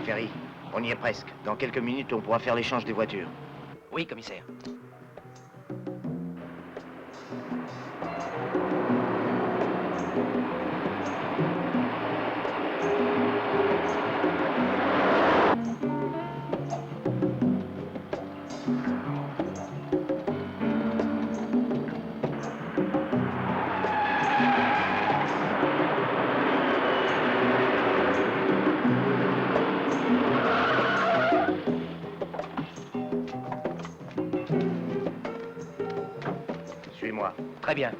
Ferry, on y est presque. Dans quelques minutes, on pourra faire l'échange des voitures. Oui, commissaire. Très bien.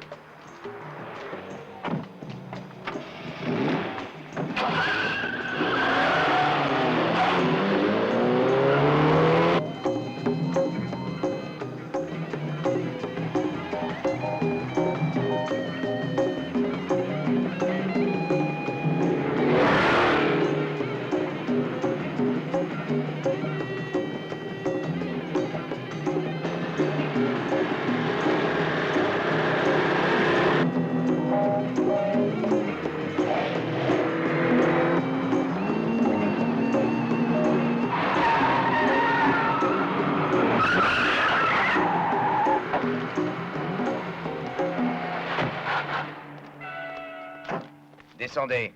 Descendez.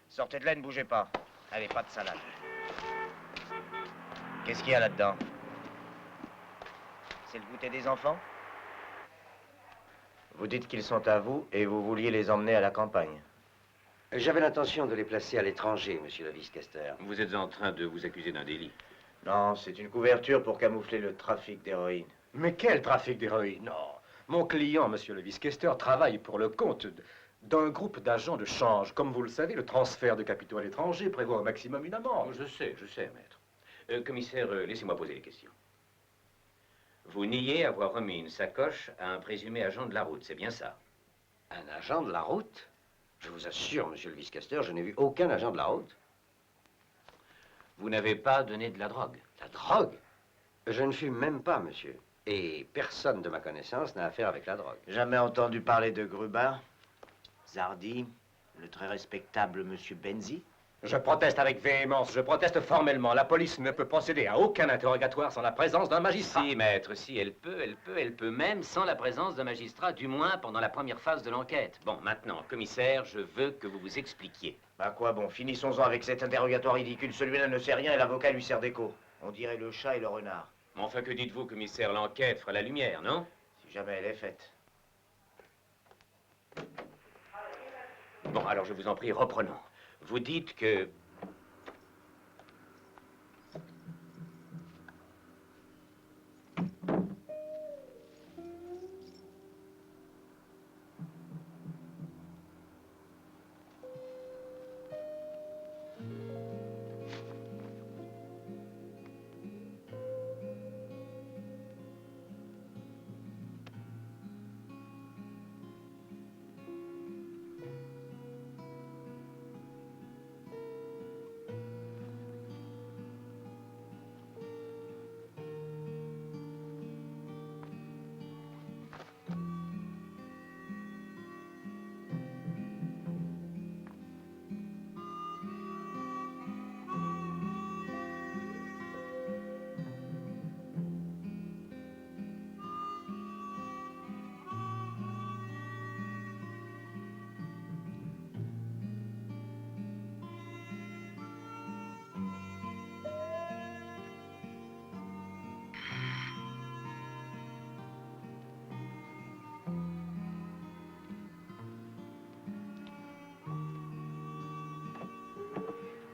Sortez de là, ne bougez pas. Allez, pas de salade. Qu'est-ce qu'il y a là-dedans? C'est le goûter des enfants? Vous dites qu'ils sont à vous et vous vouliez les emmener à la campagne. J'avais l'intention de les placer à l'étranger, monsieur le vice-questeur. Vous êtes en train de vous accuser d'un délit. Non, c'est une couverture pour camoufler le trafic d'héroïne. Mais quel trafic d'héroïne? Non. Mon client, monsieur le vice-questeur, travaille pour le compte d'un groupe d'agents de change. Comme vous le savez, le transfert de capitaux à l'étranger prévoit au maximum une amende. Je sais, maître. Commissaire, laissez-moi poser les questions. Vous niez avoir remis une sacoche à un présumé agent de la route, c'est bien ça? Un agent de la route? Je vous assure, monsieur le vice-questeur, je n'ai vu aucun agent de la route. Vous n'avez pas donné de la drogue? La drogue? Je ne fume même pas, monsieur. Et personne de ma connaissance n'a affaire avec la drogue. Jamais entendu parler de Grubin, Zardi, le très respectable monsieur Benzi? Je proteste avec véhémence, je proteste formellement. La police ne peut procéder à aucun interrogatoire sans la présence d'un magistrat. Si, maître, si, elle peut même sans la présence d'un magistrat, du moins pendant la première phase de l'enquête. Bon, maintenant, commissaire, je veux que vous vous expliquiez. Bah quoi, bon, finissons-en avec cet interrogatoire ridicule. Celui-là ne sait rien et l'avocat lui sert d'écho. On dirait le chat et le renard. Enfin, que dites-vous, commissaire, l'enquête fera la lumière, non? Si jamais elle est faite. Bon, alors je vous en prie, reprenons. Vous dites que...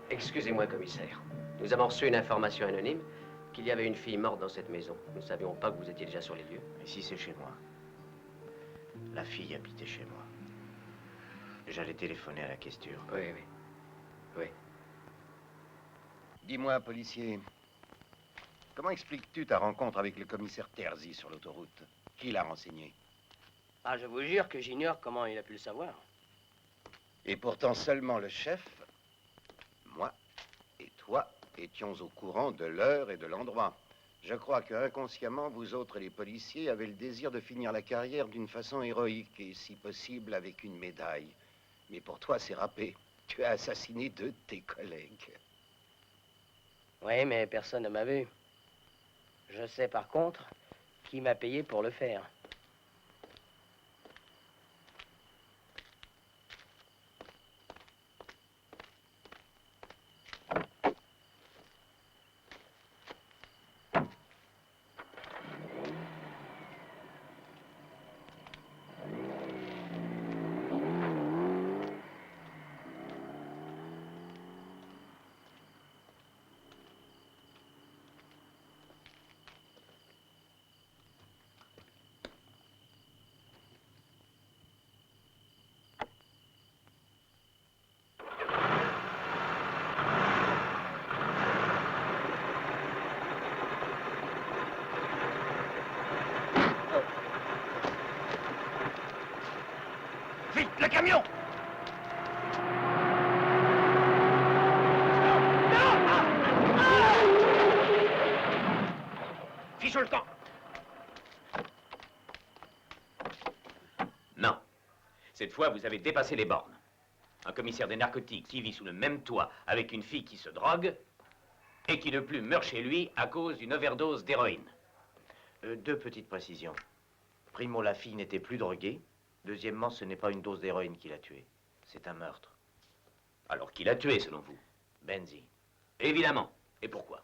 Excusez-moi, commissaire. Nous avons reçu une information anonyme qu'il y avait une fille morte dans cette maison. Nous ne savions pas que vous étiez déjà sur les lieux. Ici, c'est chez moi. La fille habitait chez moi. J'allais téléphoner à la questure. Oui. Dis-moi, policier, comment expliques-tu ta rencontre avec le commissaire Terzi sur l'autoroute? Qui l'a renseigné? Ah, je vous jure que j'ignore comment il a pu le savoir. Et pourtant seulement le chef, moi et toi étions au courant de l'heure et de l'endroit. Je crois que inconsciemment, vous autres les policiers avez le désir de finir la carrière d'une façon héroïque et si possible avec une médaille. Mais pour toi, c'est râpé. Tu as assassiné 2 de tes collègues. Oui, mais personne ne m'a vu. Je sais par contre qui m'a payé pour le faire. camion! Fiche le camp! Non. Cette fois, vous avez dépassé les bornes. Un commissaire des narcotiques qui vit sous le même toit avec une fille qui se drogue et qui de plus meurt chez lui à cause d'une overdose d'héroïne. Deux petites précisions. Primo, la fille n'était plus droguée. Deuxièmement, ce n'est pas une dose d'héroïne qui l'a tuée. C'est un meurtre. Alors qui l'a tué, selon vous? Benzi. Évidemment. Et pourquoi?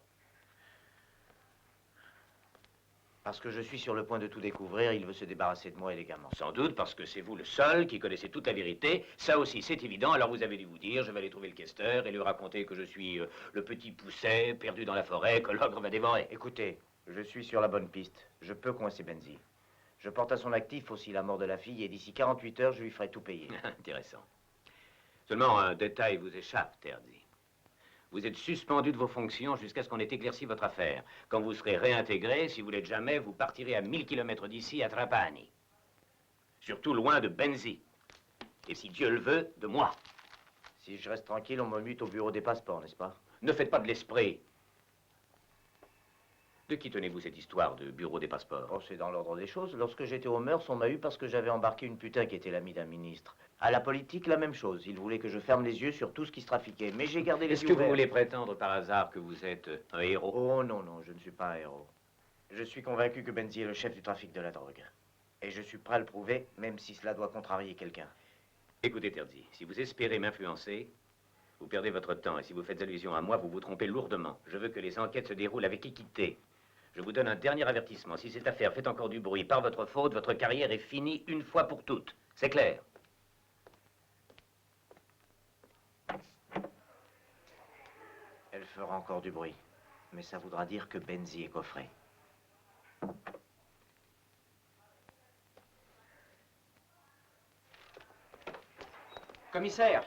Parce que je suis sur le point de tout découvrir, il veut se débarrasser de moi élégamment. Sans doute parce que c'est vous le seul qui connaissez toute la vérité. Ça aussi, c'est évident. Alors vous avez dû vous dire, je vais aller trouver le questeur et lui raconter que je suis le petit pousset perdu dans la forêt que l'ogre va dévorer. Écoutez, je suis sur la bonne piste. Je peux coincer Benzi. Je porte à son actif aussi la mort de la fille et d'ici 48 heures, je lui ferai tout payer. Intéressant. Seulement un détail vous échappe, Terzi. Vous êtes suspendu de vos fonctions jusqu'à ce qu'on ait éclairci votre affaire. Quand vous serez réintégré, si vous l'êtes jamais, vous partirez à 1000 km d'ici, à Trapani. Surtout loin de Benzi. Et si Dieu le veut, de moi. Si je reste tranquille, on me mute au bureau des passeports, n'est-ce pas? Ne faites pas de l'esprit. De qui tenez-vous cette histoire de bureau des passeports? Oh, c'est dans l'ordre des choses. Lorsque j'étais au Meurs, on m'a eu parce que j'avais embarqué une putain qui était l'amie d'un ministre. À la politique, la même chose. Il voulait que je ferme les yeux sur tout ce qui se trafiquait. Mais j'ai gardé les yeux ouverts. Est-ce que vous voulez prétendre par hasard que vous êtes un héros? Oh non, non, je ne suis pas un héros. Je suis convaincu que Benzi est le chef du trafic de la drogue. Et je suis prêt à le prouver, même si cela doit contrarier quelqu'un. Écoutez, Terzi, si vous espérez m'influencer, vous perdez votre temps. Et si vous faites allusion à moi, vous vous trompez lourdement. Je veux que les enquêtes se déroulent avec équité. Je vous donne un dernier avertissement. Si cette affaire fait encore du bruit par votre faute, votre carrière est finie une fois pour toutes. C'est clair? Elle fera encore du bruit. Mais ça voudra dire que Benzi est coffré. Commissaire,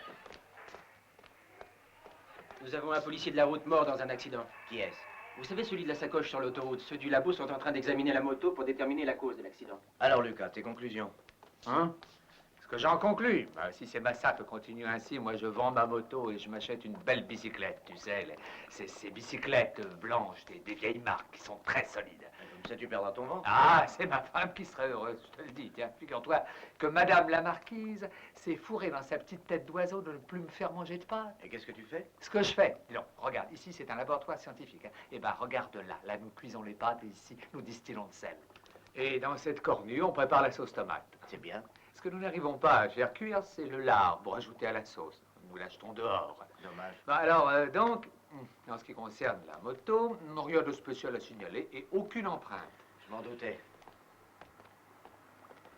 nous avons un policier de la route mort dans un accident. Qui est-ce? Vous savez, celui de la sacoche sur l'autoroute. Ceux du labo sont en train d'examiner la moto pour déterminer la cause de l'accident. Alors, Lucas, tes conclusions? Hein? Ce que j'en conclus, si ces massacres continuent ainsi, moi je vends ma moto et je m'achète une belle bicyclette, tu sais, ces bicyclettes blanches, des vieilles marques qui sont très solides. Comme ça, tu perdras ton ventre. Ah, c'est ma femme qui serait heureuse, je te le dis. Tiens, figure-toi que Madame la Marquise s'est fourrée dans sa petite tête d'oiseau de ne plus me faire manger de pain. Et qu'est-ce que tu fais? Ce que je fais, non, regarde, ici c'est un laboratoire scientifique. Hein. Eh ben, regarde là, là nous cuisons les pâtes et ici nous distillons le sel. Et dans cette cornue, on prépare la sauce tomate. C'est bien. Ce que nous n'arrivons pas à faire cuire, c'est le lard pour ajouter à la sauce. Nous l'achetons dehors. Dommage. Bon, alors, donc, en ce qui concerne la moto, rien de spécial à signaler et aucune empreinte. Je m'en doutais.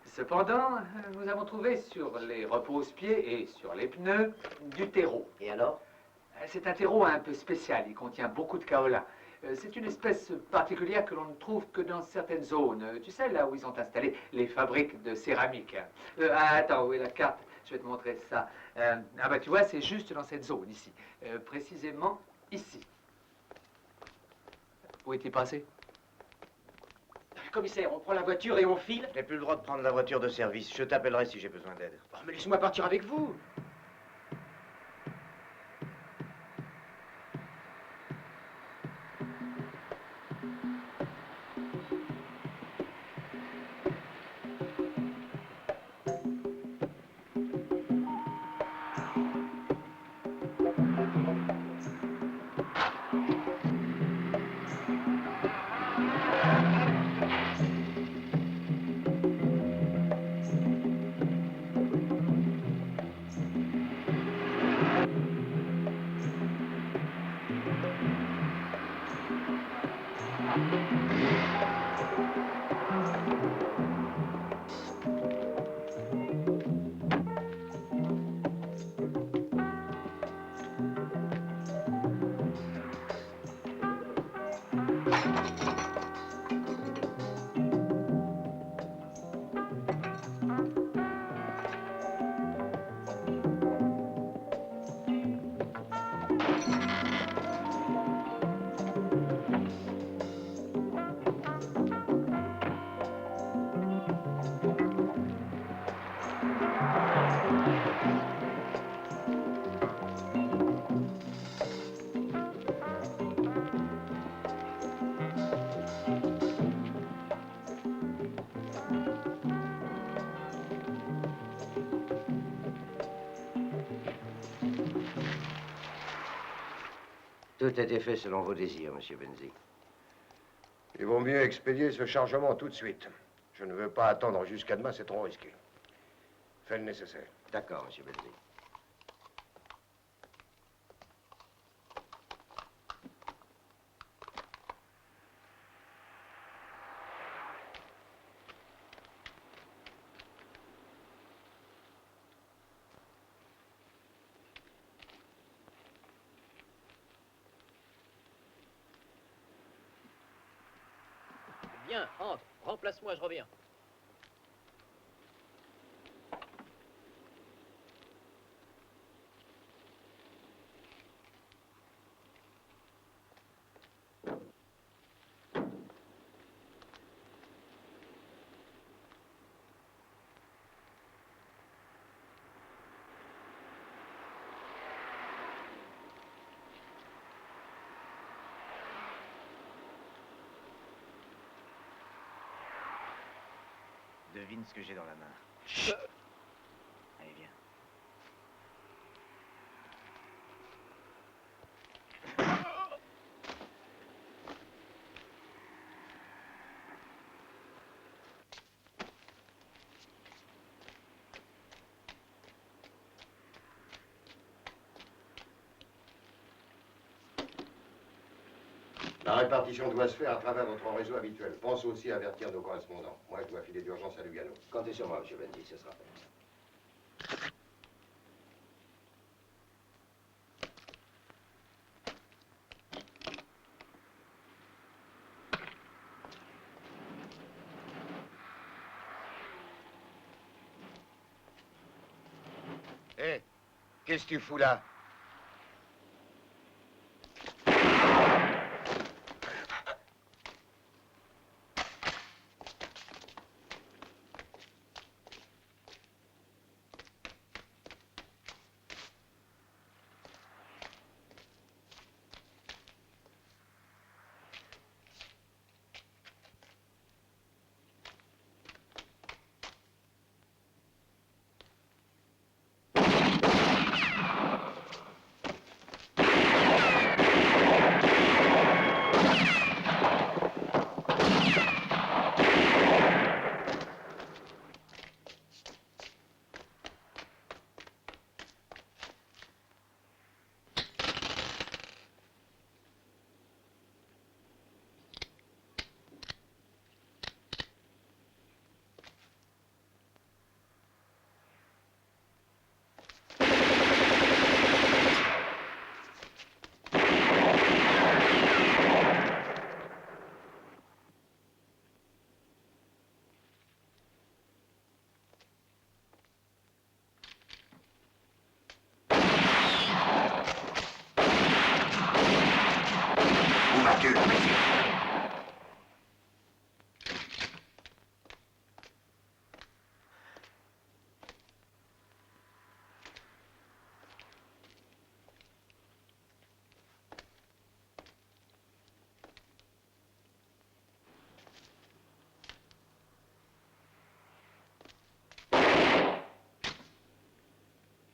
Cependant, nous avons trouvé sur les repose-pieds et sur les pneus du terreau. Et alors? C'est un terreau un peu spécial, il contient beaucoup de kaolin. C'est une espèce particulière que l'on ne trouve que dans certaines zones. Tu sais, là où ils ont installé les fabriques de céramique. Attends, où est la carte? Je vais te montrer ça. Ah bah tu vois, c'est juste dans cette zone, ici. Précisément ici. Où est-il passé? Commissaire, on prend la voiture et on file? Je n'ai plus le droit de prendre la voiture de service. Je t'appellerai si j'ai besoin d'aide. Oh, mais laisse-moi partir avec vous. Tout a été fait selon vos désirs, monsieur Benzi. Il vaut mieux expédier ce chargement tout de suite. Je ne veux pas attendre jusqu'à demain, c'est trop risqué. Fais le nécessaire. D'accord, monsieur Benzi. Viens, entre, remplace-moi, je reviens. Devine ce que j'ai dans la main. Chut. Allez, viens. La répartition doit se faire à travers votre réseau habituel. Pense aussi à avertir nos correspondants. Moi, je dois filer d'urgence à Lugano. Comptez sur moi, monsieur Benzi, ce sera fait. Hé, qu'est-ce que tu fous là?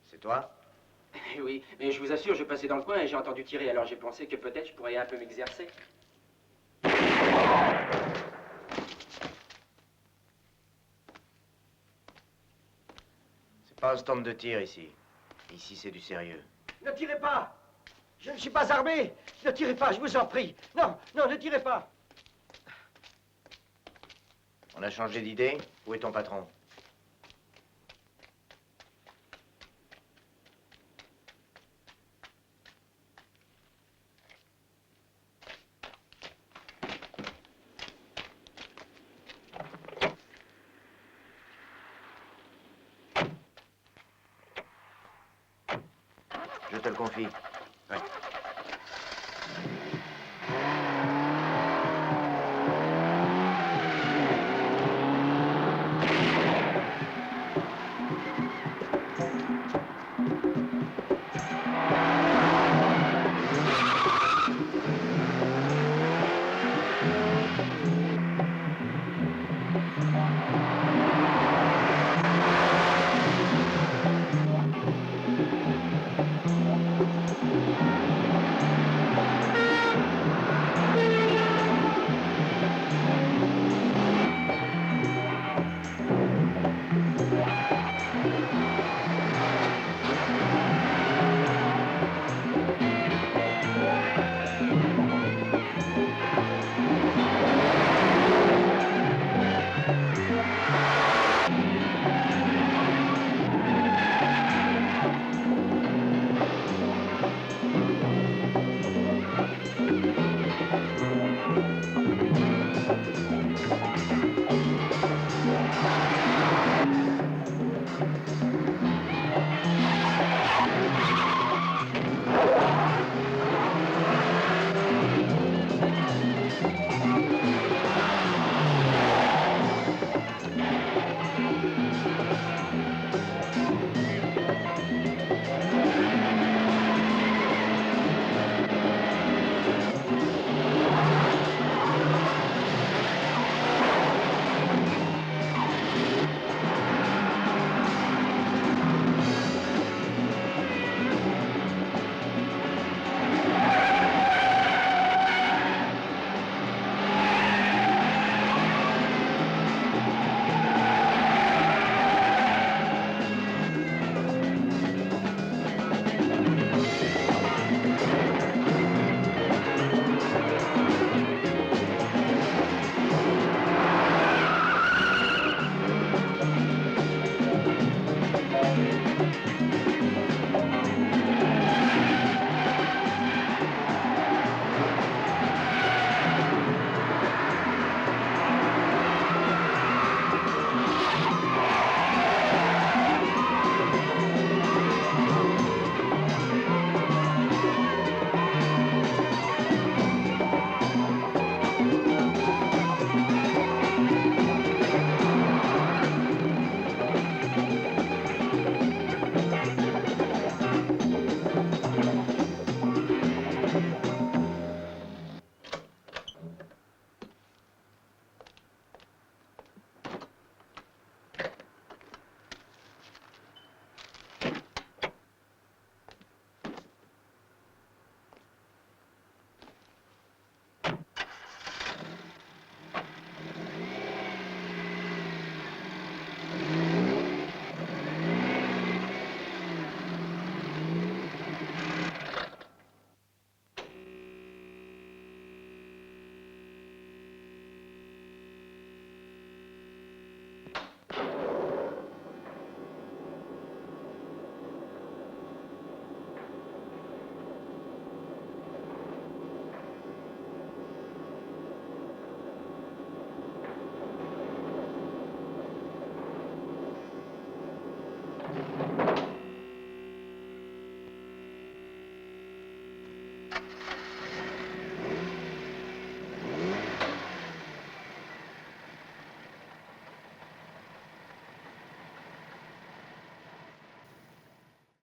C'est toi? Oui, mais je vous assure, je passais dans le coin et j'ai entendu tirer, alors j'ai pensé que peut-être je pourrais un peu m'exercer. C'est pas un stand de tir ici. Ici, c'est du sérieux. Ne tirez pas! Je ne suis pas armé! Ne tirez pas, je vous en prie! Non, non, ne tirez pas! On a changé d'idée? Où est ton patron? Je te le confie. Ouais.